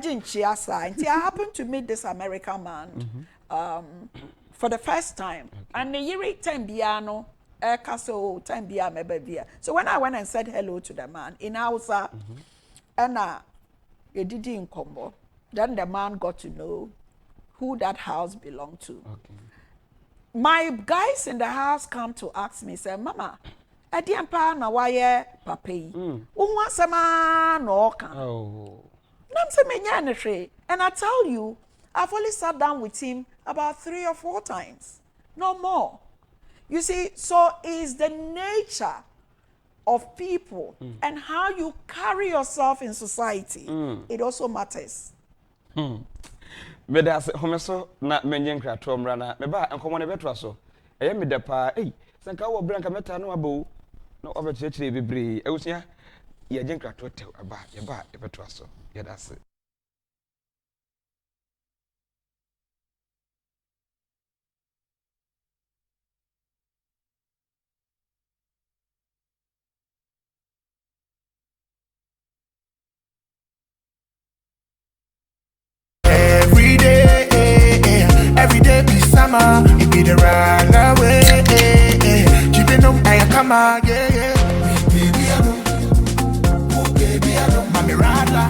happened to meet this American man for the first time. And the year 10 biano, so when I went and said hello to the man in Hausa, and it didn't combo, then the man got to know who that house belonged to. Okay. My guys in the house come to ask me, say, Mama, Agyapong na waye papi. Unwa sama no kan. Oh. And I tell you, I've only sat down with him about 3 or 4 times, no more. You see, so is the nature of people and how you carry yourself in society. It also matters. Beda homeso na menyen krato mrana meba enkomo ne betwa so eye me de pa sanka wo branka meta no abo na obechire bebre ewusia ye gen krato tew aba ye ba e betwa so ye da se. Every day be summer, it be the right away. Keeping up, I come out, yeah. Baby, I know. Oh, baby, I know. Mommy, rada.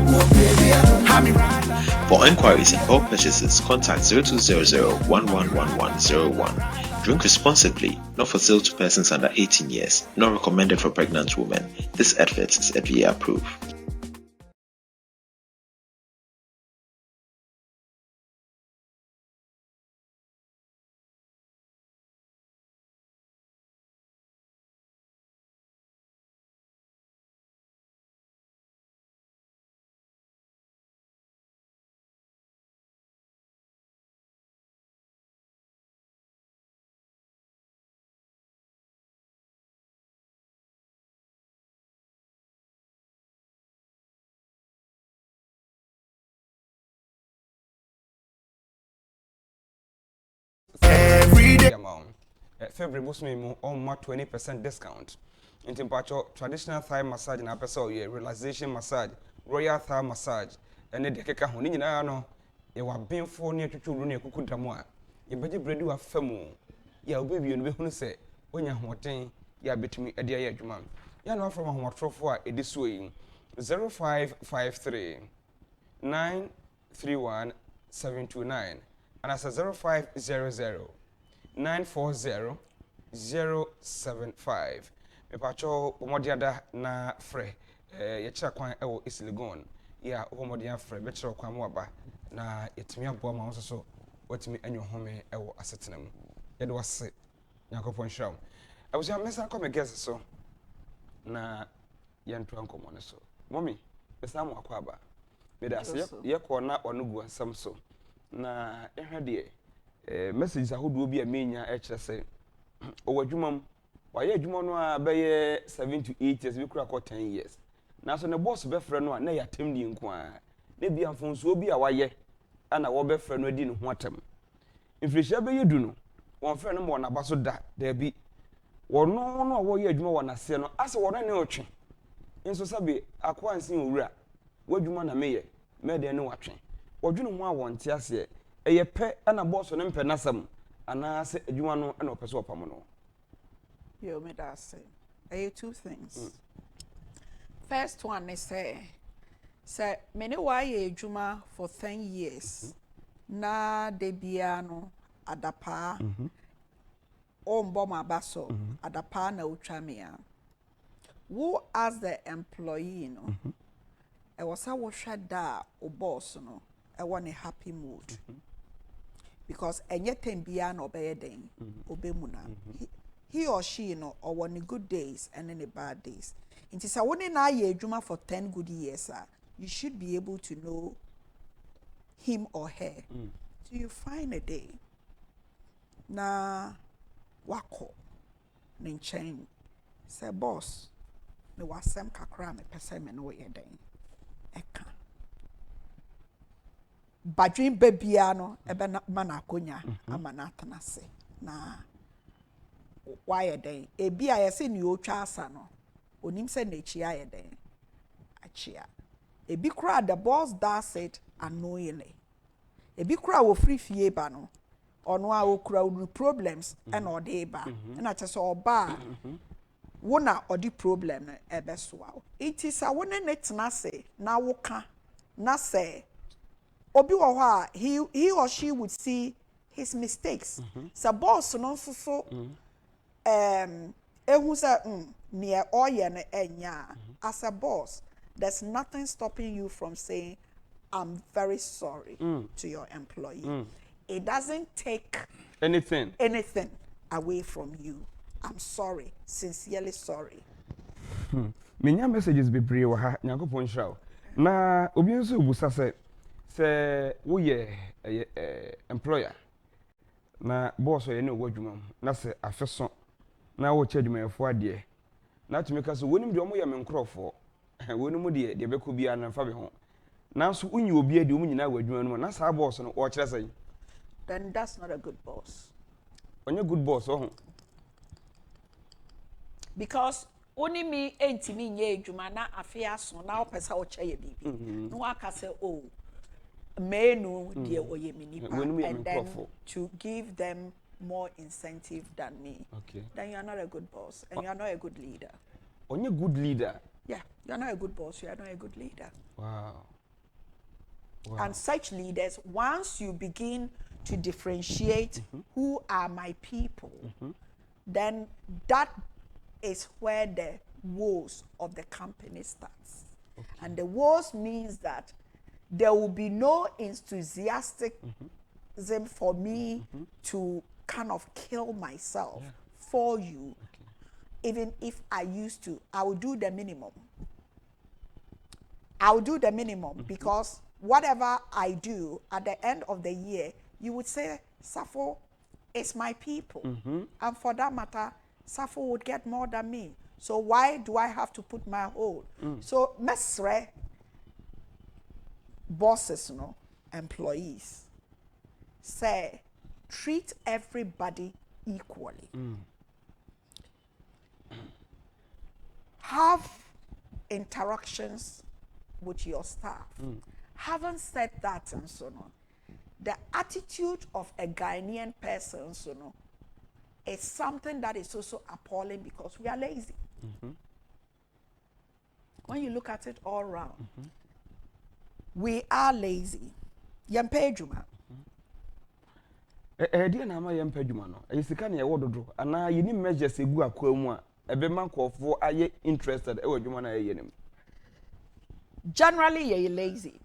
Oh, baby, I know. Mommy, rada. For inquiries and bulk purchases, contact 0200-111101. Drink responsibly, not for sale to persons under 18 years, not recommended for pregnant women. This advert is FDA approved. amount. February bosome mo on 20% discount. Inti mpacho traditional thigh massage na pesa oye, relaxation massage, royal thigh massage. Ene de keka ho ni nyina no ye wa benfo ne twetwuru ne kukuntamu a ye beje bredi wa famu ya obewie no behunu se onya hoten ya betumi ade aye adwuma ya no from ahomatrofo a edi so yi 0553 931 729 and as 0500 940 075 mepacho pomodiada na fre ye kira kwan ewo isiligon ya pomodiada fre be kira kwan mo aba na yetimi abo ma won so watimi anyo home ewo asetena mu ye de wase yakopon sham abuja mesa come guess so na yentu ankomo ne so mommy mesa mo akwaba me da se ye ko na onugu ansam so na ehwe de message ahodo bi a menya e kire se owadwumam waye adwuma no a beye 7 to 8 years bi kura ko 10 years na so ne boss be frɛ no a na ya temni nko a ne bia mfonso bi a waye ana wo be frɛ no adi ne ho atem inflation beye du no won frɛ no mo na baso da bi wono no wo ye adwuma wona se no ase wono ne otwe nso sabe akwa nsin owura wadwuma na meye me de ne watwe wodwunu ho a wonte ase eye pɛ ana boss no mpɛ nasam ana se adwuma no ana opɛ so opam no. You made us say two things. First one is say many why juma for 10 years. Na debiano adapa omboma baso adapa na uchamia. Who as the employee no I was a shut da o boss no I want a happy mood. Because anything beyond obey den obey muna. He or she, you know, or one good days and then the bad days. It is a one in a year juma for 10 good years, you should be able to know him or her. So you find a day. Na wako ninchen say boss me wasem kakra me pese me no ye den eka badwin babia no ebe na mana akonya amana atanase na why den ebi a yese ni otwa asa no onim se na chi aye den achia ebi kra the boss does it unknowingly ebi kra wo free fie ba no ono a okura uru problems and ode ba na chese oba wona odi problem na ebe so a it is a wona netna se na woka na say obi wo ho a he or she would see his mistakes so boss no so ehu say near oye na enya as a boss there's nothing stopping you from saying I'm very sorry to your employee. It doesn't take anything away from you. I'm sorry, sincerely sorry. Menya messages be brave wa ha Nyankopon hraw. Na obi nso obusa se wo ye employer na boss ye na wadwuma na se afeso na wo che adwumayefo ade na tumi ka so wonim de omo ye menkrofo wonim de be ko bia na fa be ho na so unyi obi ade omu nyina wadwuma no na sa boss no o kire say then that's not a good boss. Onye good boss oh. Because only me entimi nye adwuma na afia so na opesa o che ye bibi. No aka say oh menu de oye minipa and then to give them more incentive than me. Okay. Then you are not a good boss and you are not a good leader. Onye good leader. Yeah, you are not a good boss, you are not a good leader. Wow. And such leaders, once you begin to differentiate who are my people, then that is where the woes of the company starts. Okay. And the woes means that there will be no enthusiastic for me to kind of kill myself for you. Okay. Even if I used to, I will do the minimum. I will do the minimum because whatever I do at the end of the year, you would say, Safo is my people. And for that matter, Safo would get more than me. So why do I have to put my hold? So, mesre bosses, employees, say, treat everybody equally. Have interactions with your staff. Having said that, and so on, the attitude of a Ghanaian person, so no, is something that is also appalling because we are lazy. When you look at it all around, we are lazy. Yempe juma. Dear na ma yempe juma no. Esika na ye wododo. Ana ye ni measures egu akwa mu a ebe man kofo aye interested e wadwuma na ye nim. Generally, you're lazy.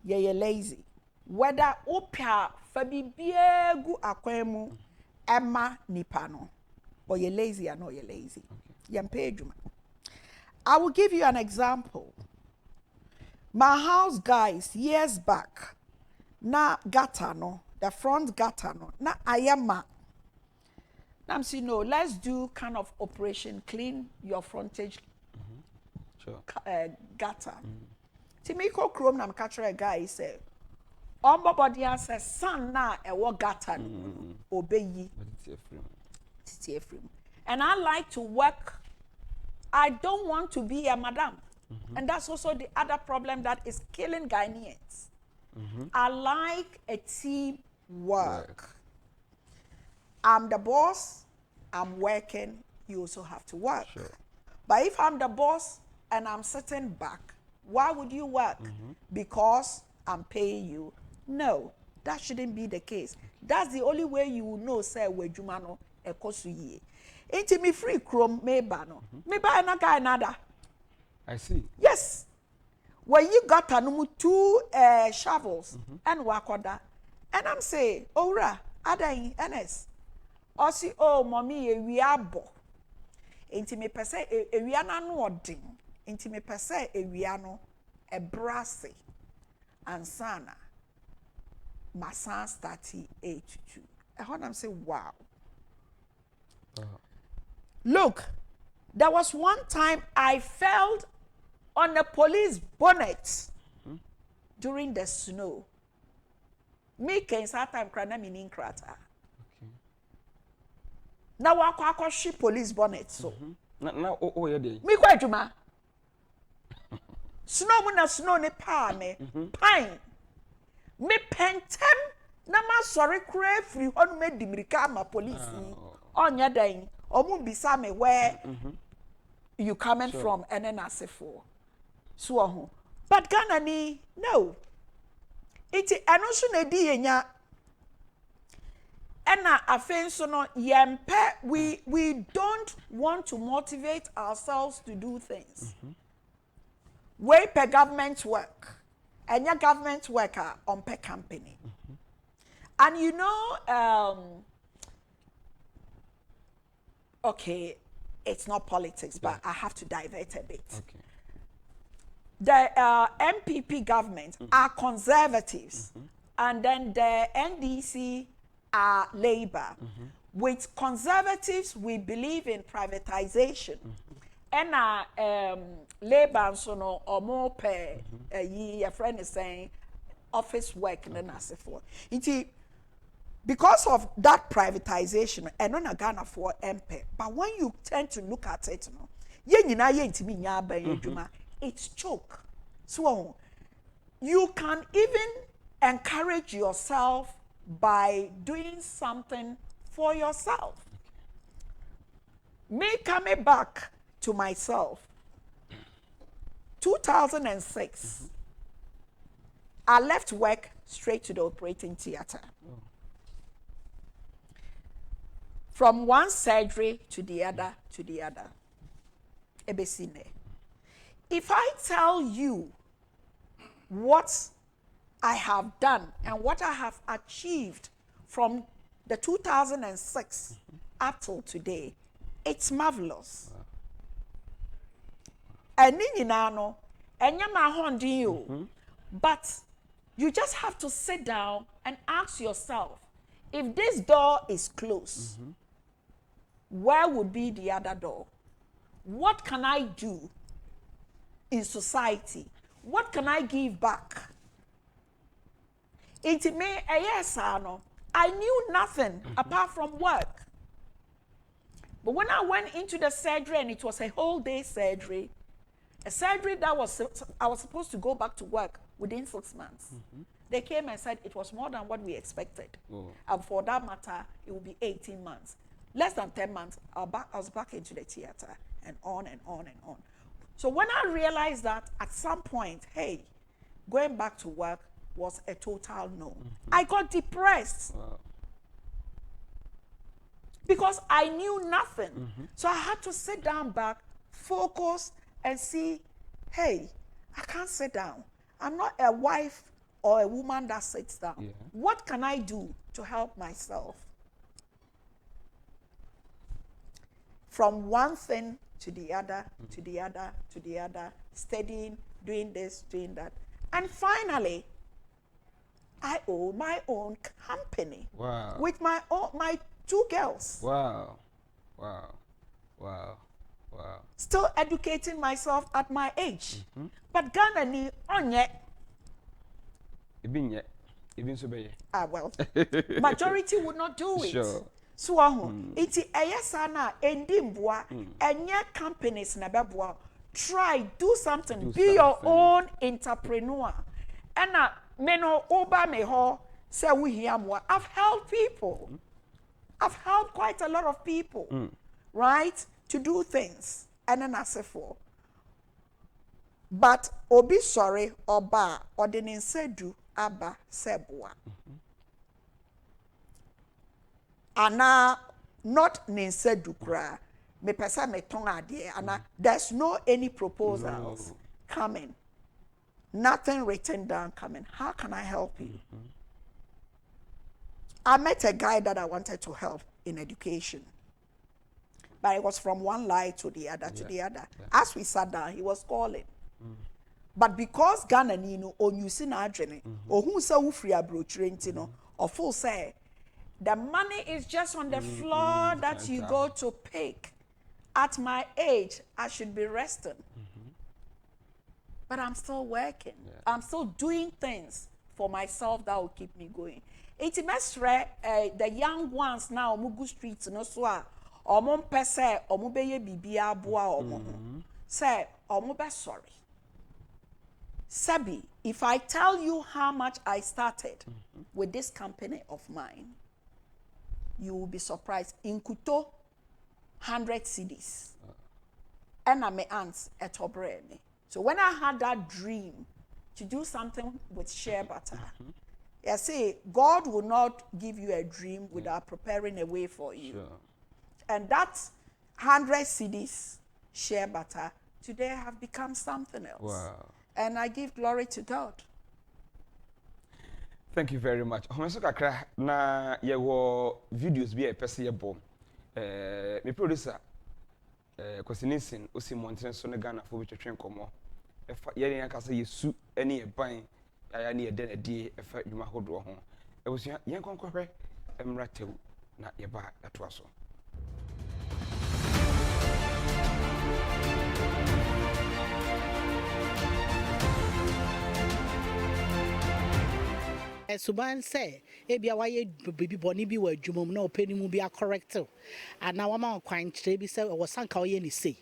You're lazy. Whether opia fabibiegu akwemu emma nipano, or you're lazy or no, you're lazy. Yempe juma. I will give you an example. My house guys years back, na gutter no, the front gutter no, na ayama. I'm saying no, let's do kind of operation clean your frontage. Gutter. Timiko Chrome nam catch a guy say, "Ombo body says son na e wo gutter obey ye." And I like to work. I don't want to be a madam. And that's also the other problem that is killing Ghanaians. I like a team work. I'm the boss, I'm working, you also have to work. But if I'm the boss and I'm sitting back, why would you work? Because I'm paying you? No, that shouldn't be the case. That's the only way you will know, say, where Jumano ekosuye. Ain't me free chrome me bano. Me buy na guy nada. I see. Yes. When you got two shovels and wakoda, and I'm saying, Ora, Adain, NS. Osi, oh, mommy, we are bo. Inti me per se, a wiana no ding. Inti me per se, a wiano, a brassy, and sana. My son started 8 to 2. I heard them say, wow. Look, there was one time I fell on a police bonnet during the snow. Me can time crana meaning crata. Now I ship police bonnet so. Now oh yeah day. Me kwa juma. Snow na snow ne pa me pine. Me pentem na ma sorry kra free on me dimirika ma police. Onya dan. Omu bisa me where you coming from and then as for. So but Ghana ni no. Iti enoso na di yenya. Ena afenso no yempe we don't want to motivate ourselves to do things. We per government work. And your government worker on per company. And you know okay, it's not politics, but I have to divert a bit. Okay. The MPP government are conservatives, and then the NDC are Labour. With conservatives, we believe in privatization. And Labour, so no, or more per your friend is saying office work and then as for. Because of that privatization, and on a Ghana for MP. But when you tend to look at it, it's choke. So you can even encourage yourself by doing something for yourself. Me coming back to myself, 2006, I left work straight to the operating theater. From one surgery to the other, Ebesine. If I tell you what I have done and what I have achieved from the 2006 up till today, it's marvelous. And but you just have to sit down and ask yourself, if this door is closed, where would be the other door? What can I do in society? What can I give back? It may yes, I knew nothing apart from work. But when I went into the surgery, and it was a whole day surgery, a surgery that I was supposed to go back to work within 6 months. They came and said it was more than what we expected. And for that matter, it would be 18 months. Less than 10 months, I was back into the theater, and on and on and on. So when I realized that at some point, hey, going back to work was a total no. I got depressed. Wow. Because I knew nothing. So I had to sit down back, focus, and see, hey, I can't sit down. I'm not a wife or a woman that sits down. Yeah. What can I do to help myself? From one thing to the other, to the other, to the other, studying, doing this, doing that. And finally, I own my own company. Wow. With my 2 girls. Wow. Wow. Wow. Wow. Still educating myself at my age. But Ghana ni onye. Even so be. Well, majority would not do it. Sure. So iti ayesana endimbwa enye companies na beboa. Try, do something. Be your own entrepreneur. And meno oba meho say we hear more. I've helped people. I've helped quite a lot of people, right, to do things. And then I say for. But obi sorry oba ordinin sedu aba sebua. Ana not ninsedu kra. Me pesa me tonga adie. Ana there's no any proposals coming. Nothing written down coming. How can I help you? I met a guy that I wanted to help in education. But it was from one lie to the other, to the other. As we sat down, he was calling. But because Ghana Nino, or you see Adrene, or who say who free abroad, or full say, the money is just on the floor that you go to pick. At my age, I should be resting. But I'm still working. I'm still doing things for myself that will keep me going. It's the young ones now, Mugu streets, no swa, or mon pese, or mubeye bibia boa, or mon say, or mube sorry. Sabi, if I tell you how much I started with this company of mine, you will be surprised. In Kuto, 100 CDs. And I'm aunts at Obreni. So when I had that dream to do something with shea butter, I say, God will not give you a dream without preparing a way for you. Sure. And that 100 CDs shea butter today have become something else. Wow. And I give glory to God. Thank you very much. Homeso kakra na yewo videos bi e pese ye bom. Me producer Kwasinisin osi Montreal so ne Ghana fo bi twetwen komo. Ye ne akasa yesu ene ye ban ya ne ye de na die e fa dwuma hodo ho. E wosu yen konkohwe emra tew na ye ba ato aso. Suban say, Ebia why baby bonny be where Jumum no penny will be a corrective. And now I'm on quine trebi say or sank or any say.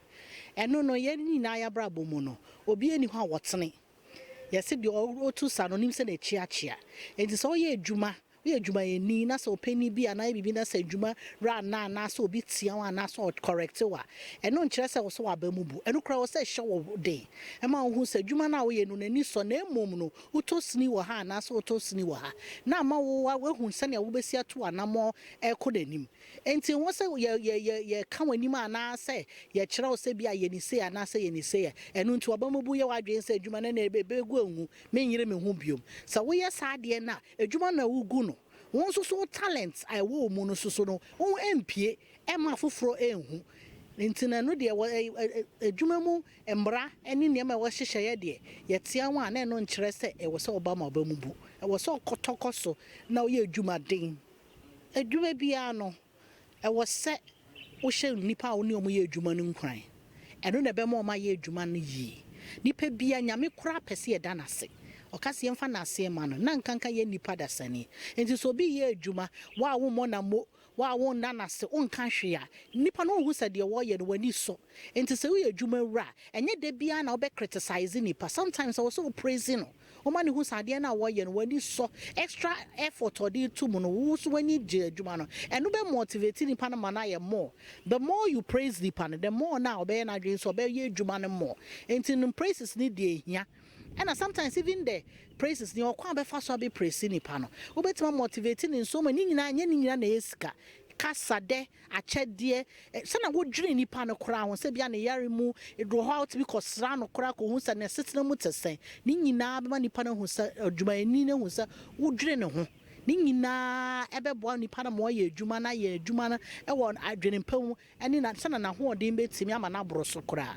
And no yen naya brabo mono, or be anyhow what's in it. Yes, it be all 2 synonyms and a chia. It is all ye Juma. We are Juma ni na so penny be and I be na say Juma ran na so bit siawa na so correctiva. And no interest was so abemubu. And no crowd say show day. A man who said Juma now we no any son mono, who to snew her na so to snew her. Now ma who send your ubesia to an more air codenim. And till once ye come when you man say, ye chrow say be a yenny say and I say any say, and unto abemubu ya wadrin say Juma and a baby go, mean you humbium. So we are sad ye na, a Juma no guno. One so talents I will monosono, oh MP, Emma Fufro Ehu. Intina no dear a Jumamu, Embra, and in Yama was share dear. Yet Siawan and non Cherese, it was so Obama Bomubu. I was so cotocoso, now ye Juma Ding. A Juma Biano. I was set, we shall nipa only on ye Jumanum crying. And on a bemo my ye Juman ye. Nipe bia nyame kura pesi e danase. okasi yemfa na ase ma no na nkanka ye nipa da sani enti so bi ye adwuma wa wo mo na mo wa wo na na se onka hwe a nipa no hu se de wo ye no wani so enti se wo ye adwuma wura enye de bia na wo be criticize nipa sometimes I was so praising no o ma ne hu sade na wo ye no wani so extra effort or dey to mo no wo so wani je adwuma no eno be motivate nipa na ma na ye more the more you praise nipa no the more na obey na dwen so obey ye adwuma no more enti no praises ni de hia and sometimes even the praises ni okwa be fa so be praise nipa no obetima motivating in so many nyina anya ni nyina na esika kasa de akyede sana wodwene nipa no kora ho se bia ne yare mu edro ho out because sra no kora ko hu se ne setena mu tesen ni nyina be ma nipa no hu se adwuma ani ne hu se wodwene ne ho ni nyina ebebo nipa na mo ye adwuma na ye adwuma na e won adwene pam ani na sana na ho odin betimi ama na boro so kora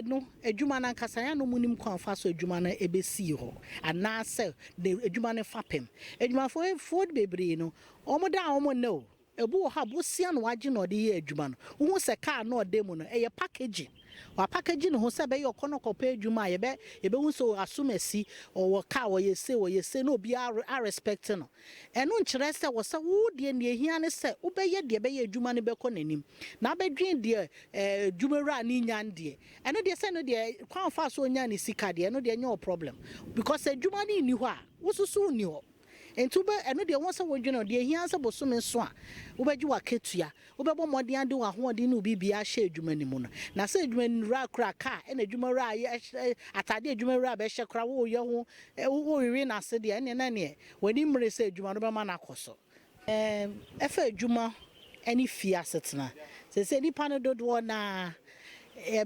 no adwuma na nkasa ya no munim kwan fa so adwuma na ebesi ho ana se de adwuma ne fapem adwuma fo bebre no omo da omo no ebu ha bosia no wage no de ye adwuma no wo se car no de mu no eye packaging wa packaging ho se be ye okono kopa adwuma ye be hu so asumasi o car wo ye se no obi a respect no eno nkire se wo se wo de ne ehia ne se wo be ye de be ye adwuma ne be ko nanim na be dwen de adwumawura ni nya de eno de se no de kwan fa so nya ne sika de eno de nya o problem because adwuma ni ho a wo susu ni ho entube eno de won se wodwene de ehia se bosome so a wo beji wa ketua wo bebo modin ade wa ho de no bibia hye adwuma ni mu no na se adwuma ni ra kra ka ena adwuma ra atade adwuma ra be hye kra wo ye ho wo wiwi na se de ene na ne wani mre se adwuma no be ma na koso efa adwuma eni fia setena se nipa no dodo na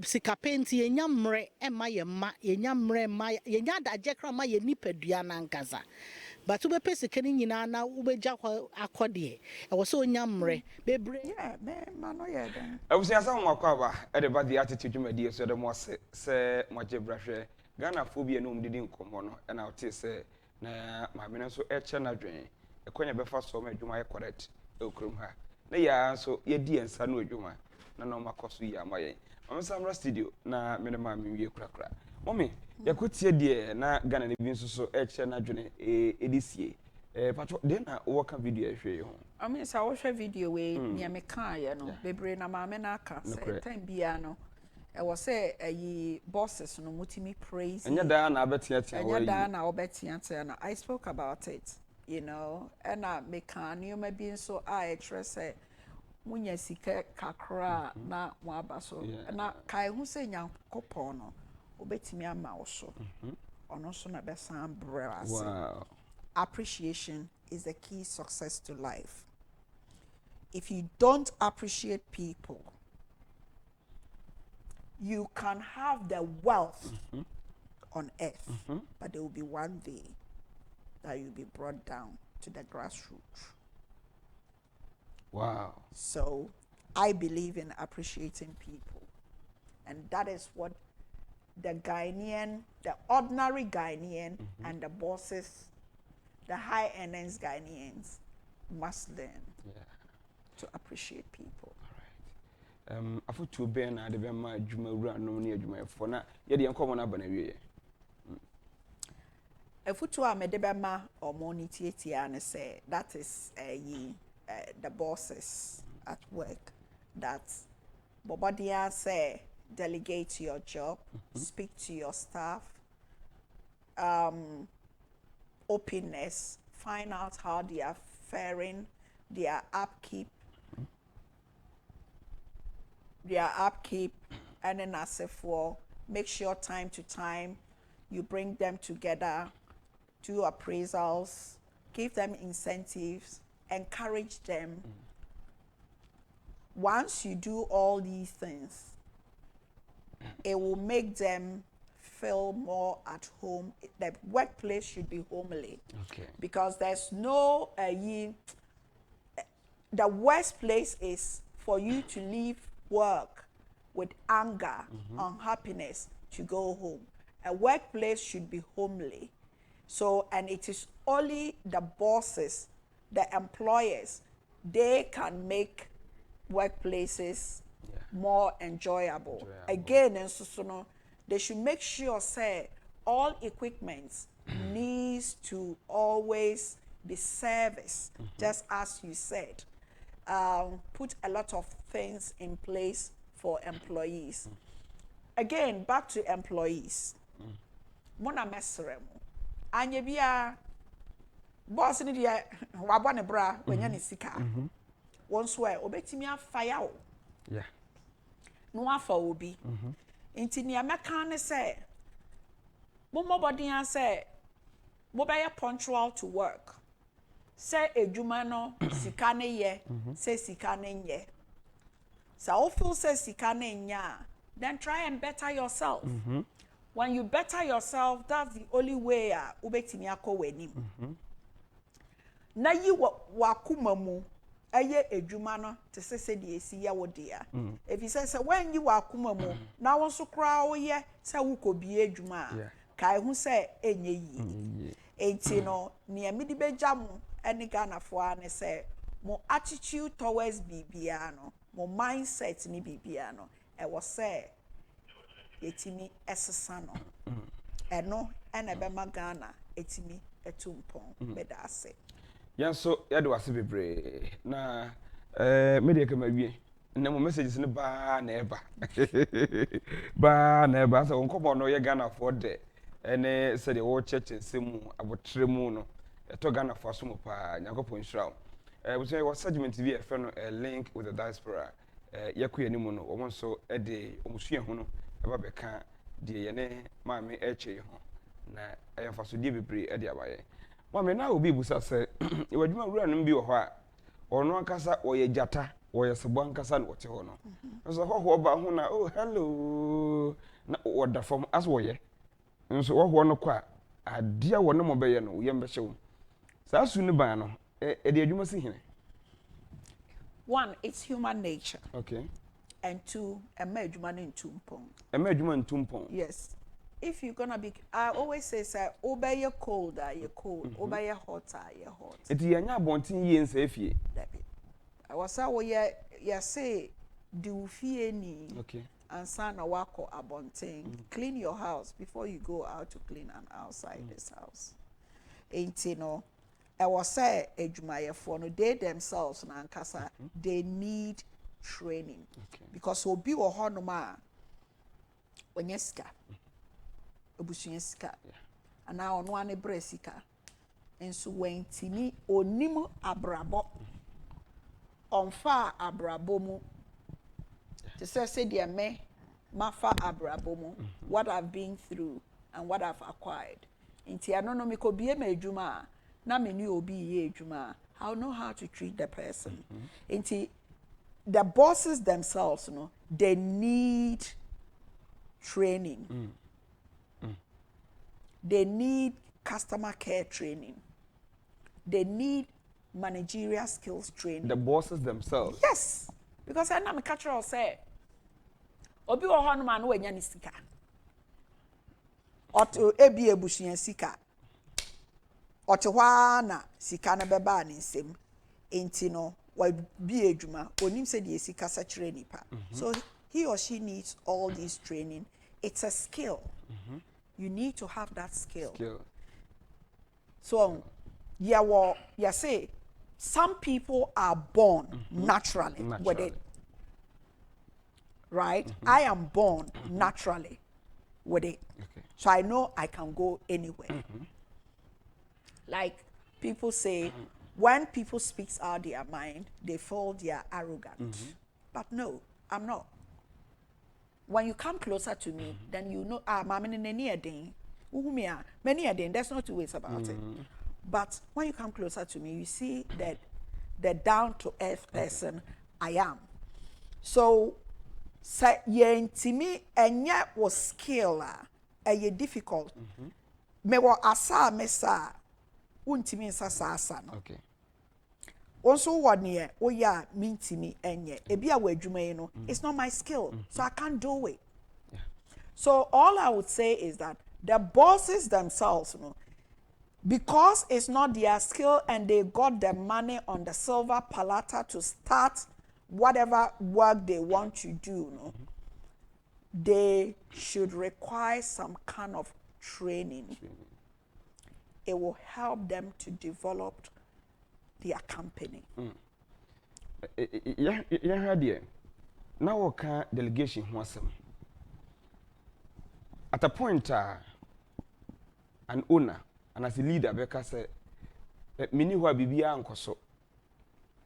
sika penti yenya mre ema ye ma yenya mre ma yenya daje kra ma ye nipadua na nkaza but ube pese keni nyina na ube jakwa akode e wo so nyamre bebre yeah me no ye den abusia sa mo akwaba e de ba the attitude dwumadi so de mo se mo jebrahwe Ghana phobia no mdidi nkomo no e na ote se na ma me so e che na dwen e kwanya be fa so ma adwuma ye correct e okrum ha na ya so ye di ensa no adwuma na no makoso yi amaye mama samra studio na me ma me wie krakra mommy yakotie de na Ghana ne bi nso so e che na dwen edisie patro de na wo ka video ehwe ho amisa wo hwe video we nia me kan ye no bebre na ma me na aka se time bia no e wo se ayi bosses no mutimi praise enya da na abetia tia wo enya da na obetia tia na I spoke about it you know and me kan you ma bi nso a e tre se munya sika kakra na mo abaso na kai hu se nyankopon no obetimi ama wo so ono so na be san brewase wow appreciation is the key success to life. If you don't appreciate people, you can have the wealth on earth, but there will be one day that you'll be brought down to the grassroots. Wow. So I believe in appreciating people. And that is what the Ghanaian, the ordinary Ghanaian and the bosses, the high earnings Ghanaians must learn to appreciate people. All right. Afu to be na de be ma adwuma wura no ne adwuma efo na ye de enkomo na bana wie. Afu to a me de be ma omo ni tietia ne say that is the bosses at work that Bobodia say delegate your job, speak to your staff, openness, find out how they are faring, their upkeep, and then as if for make sure time to time you bring them together, do appraisals, give them incentives, encourage them. Once you do all these things, it will make them feel more at home. The workplace should be homely. Okay. Because there's no the worst place is for you to leave work with anger, unhappiness to go home. A workplace should be homely. So, and it is only the bosses, the employers, they can make workplaces more enjoyable. Again, and so they should make sure say all equipments needs to always be serviced, just as you said. Put a lot of things in place for employees. Again, back to employees. Mona mesremo. Anye bia boss ni dia wabone bra wanya ni sika. Once where obetimi afaya o. Yeah. No afa obi. Inti ni ameka ne say momobody an say mo be punctual to work. Say edwuma no sika ne ye, say sika ne nye. So feel say sika ne nya, then try and better yourself. When you better yourself, that's the only way ubetimi akọ w'anim. Na yi wakuma mu eye edwuma no te se de esi ya wo dia. If you say when you wakuma mu na won so kra wo ye say wo ko bi edwuma kai hu say enye yi. Enti no ne amidi beja mu eni Ghana fo ane say mo attitude towards bibia no, mo mindset ni bibia no e wo say etimi esesa no. Eno ena be ma Ghana etimi etumpon beda ase. Yanso yade wase bebre na media kama wie na mo messages ne ba na eba ba na eba so nkomo no ye Ghana for de ene se de wo church nsemu abotre mu no eto Ghana for so mo pa Yakopon Shroud we say what segment TV efe no a link with the diaspora yakuye ni mu no wo nso e de omusua hu no eba beka de ye ne maame eche ho na eyemfa so de bebre e de abaye mama na obi busa se iwadwuma wura no bi wo ho a ono akasa oye jata oye sebo ankasa no wote ho no so ho ba ho na oh hello na oda fam as wo ye nso wo no kwa adia wo no mo be ye no ye mbehye wo sa su ni ban no e de adwuma si hene. One, it's human nature. Okay. And two, ema adwuma no ntumpon. Ema adwuma ntumpon. Yes. If you're gonna be, I always say, obey your cold, you're cold. Obey your hot, you're hot. It is anya bontin ye nse fie. I was say, do fear ni. Okay. And son wako abonting. Clean your house before you go out to clean and outside this house. Ain't you know? I was say for no they themselves na ankasa they need training. Okay. Because obi wo honoma onyesika. Obusunyesika. Ana ono ane bresika. Enso wentimi onimu abrabo. Onfa abrabo mu. To say dear me mafa abrabo mu. What I've been through and what I've acquired. Inti anono mi ko bie me adwuma na me ni obi ye adwuma. I'll know how to treat the person. Inti the bosses themselves, you know, they need training. They need customer care training. They need managerial skills training. The bosses themselves. Yes, because I am a cultural say. Obi wo hono man we nya ni sika. Oto ebi ebusuan sika. Oto hwa na sika na beba ni nsem. Enti no wa bi adwuma onim se de sika sa kire nipa. So he or she needs all this training. It's a skill. You need to have that skill. So you say some people are born naturally with it. Right? I am born naturally with it. Okay. So I know I can go anywhere. Like people say, when people speak out their mind, they feel they are arrogant. But no, I'm not. When you come closer to me, then you know, many a day, there's no two ways about it. But when you come closer to me, you see that the down-to-earth person I am. So, say yentimi enya was skill difficult. Me wa asa mesa untimi asa no. Okay. Also one year, oh yeah, mintimi enye. Ebi a wedwuma no, it's not my skill, so I can't do it. Yeah. So all I would say is that the bosses themselves, you know, because it's not their skill and they got the money on the silver platter to start whatever work they want to do, you know, they should require some kind of training. it will help them to develop their company. Yeah, dear. Now we can delegation wasem. At a point, an owner and as a leader, because many who are bibia and koso.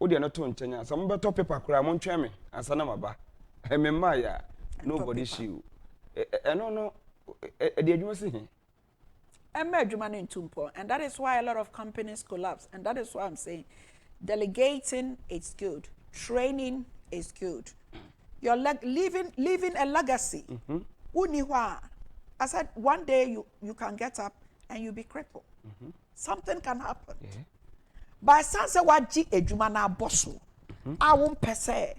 Odi na to nchenya. Some better paper kura mon tweme ansana maba. Remember ya nobody shiu. No. The adwuma se he. And that is why a lot of companies collapse. And that is why I'm saying delegating is good. Training is good. You're leaving a legacy. I said one day you can get up and you'll be crippled. Something can happen. Yeah. By sense waji ejuma na bosso. I won't per se.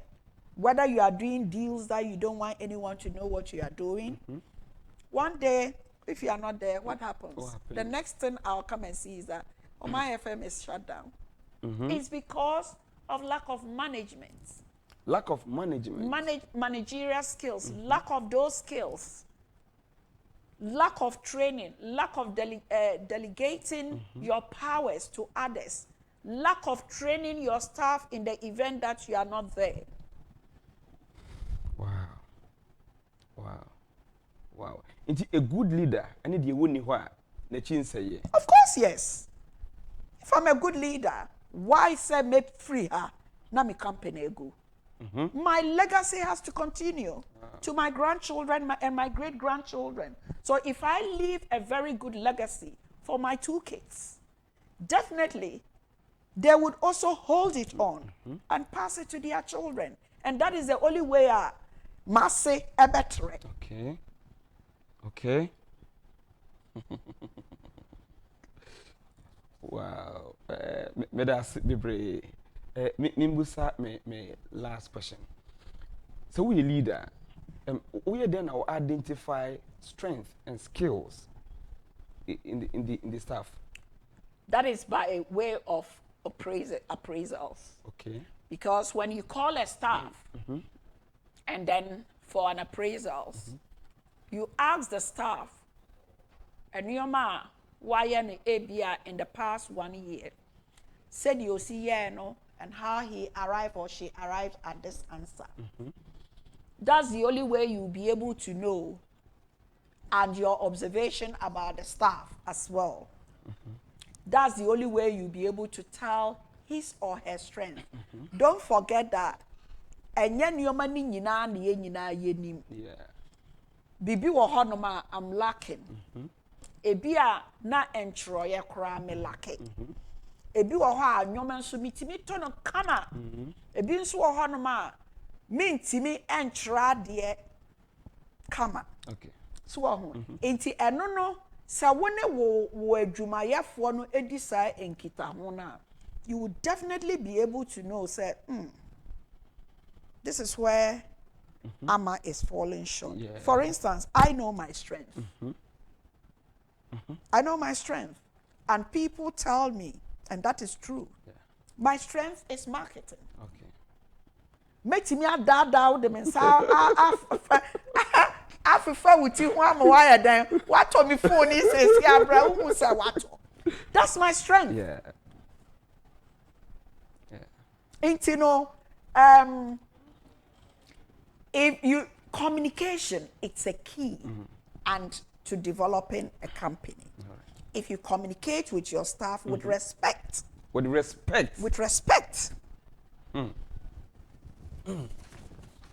Whether you are doing deals that you don't want anyone to know what you are doing. One day, if you are not there, what happens? The next thing I'll come and see is that my FM is shut down. It's because of lack of management. Lack of management. Managerial skills. Lack of those skills. Lack of training. Lack of delegating your powers to others. Lack of training your staff in the event that you are not there. Wow. It's a good leader. I need you wouldn't say. Of course, yes. If I'm a good leader, why say me free her? Na me company go. My legacy has to continue to my grandchildren and my great-grandchildren. So if I leave a very good legacy for my 2 kids, definitely they would also hold it on and pass it to their children. And that is the only way I must say a better. Okay. Wow. Me that's be me last question. So we a leader. We then our identify strength and skills in the staff. That is by a way of appraisals. Okay. Because when you call a staff and then for an appraisals, you ask the staff, and your ma, why any ABR in the past 1 year, said you see no, and how he arrived or she arrived at this answer. That's the only way you'll be able to know, and your observation about the staff as well. That's the only way you'll be able to tell his or her strength. Don't forget that. And yen your money yeah. Bibi wo honoma I'm lacking. Ebia na entroye kra me lacking. Ebi wo ho a nyoma nso mitimi to no kama. Ebi nso wo honoma me ntimi entra de kama. Okay. So ho. Enti eno no sa wone wo adwumayefo no edi sa enkita ho na, you would definitely be able to know say this is where Amma is falling short. Yeah. For instance, I know my strength. I know my strength. And people tell me, and that is true, my strength is marketing. Okay. Make me a dada with them and say, I prefer with you one wire then. What told me phone is what? That's my strength. Yeah. Ain't you know, if you communication, it's a key and to developing a company. Right. If you communicate with your staff with respect. With respect. With respect.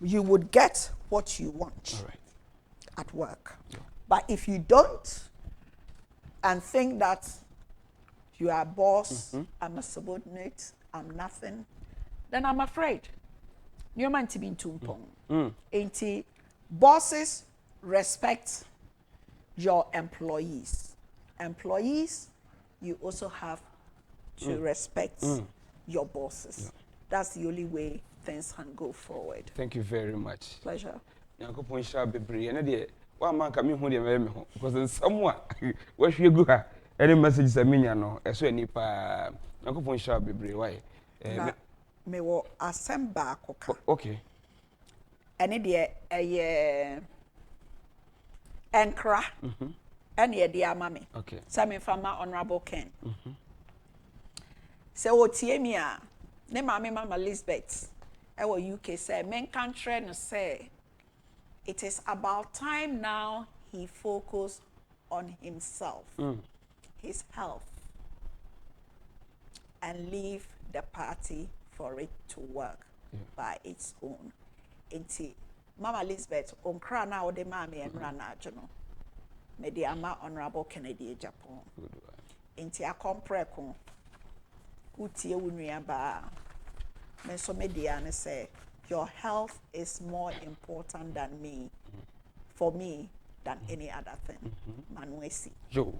You would get what you want at work. Yeah. But if you don't and think that you are a boss, I'm a subordinate, I'm nothing, then I'm afraid. You're meant to be in tumpong. Bosses respect your employees. Employees, you also have to respect your bosses. Yeah. That's the only way things can go forward. Thank you very much. Pleasure. Nyankopon sha bebre na de wa man ka me hu de me ho because somewhere wa hwe gu ha any message sa minya no eso ani pa Nyankopon sha bebre why me wo assemble akoka. Okay. Ene de eye enkra and ye dear mammy. Okay. Some from my honorable Ken. So what Tiemia, ne mammy Mama Lisbeth, our UK say, men country no say. It is about time now he focused on himself, his health, and leave the party for it to work by its own. Inti Mama Elizabeth onkra na ode mama en rana jono. Me di ama honorable Kennedy Agyapong. Inti akompre ko utie wunua ba. Me so me di ane say your health is more important than me, for me, than any other thing. Manuesi. Yo,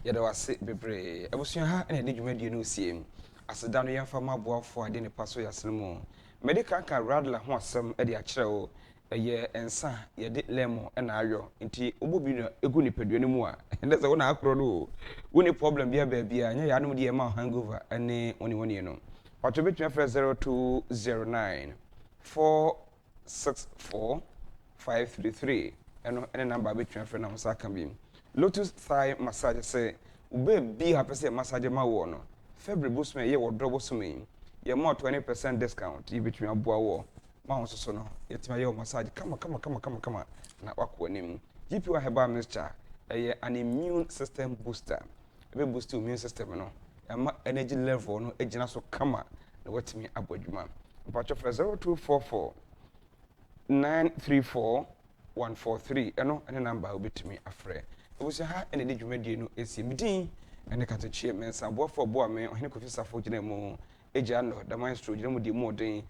yada wase bebre. Ebusuya ha ene di dwumadi no siem. Aseda no yamfa maboafo ade ne paso yasenmo. Medical kan radla ho asem e de akere o ye ensa ye de lemon e na ayo. Nti obobi no egu ni peduane mu a. Ende se wona akro do. Woni problem bia ba bia nya ya no de ma hangover ene woni no. Pato betwa fra 0209 464-533 and number between friend and Sakambim. Lotus thigh massage say, Ube be happy say massage my one. February boost me ye or double swimming. Ye more 20% discount you between a boa war. Mounts so no, yet my massage. Come on. Now walk with him. GP Heba Mr. An immune system booster. A boost to immune system no. Energy level no agent so come on. What me about you man. Patch for 0244-934-143 and number will be to me afraid. It was a high and a did no ACMD and a cat chairman, some boy for boy man, or he could support them Ejano, the maestro, you know, the more day,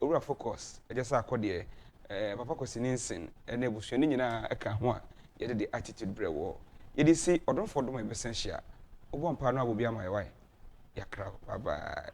over focus, just a cordier, Papa Cosinensin, and able to a can one, yet the attitude brew war. It is see, or don't follow my essential. One partner will be on my way. Ya crowd, bye bye.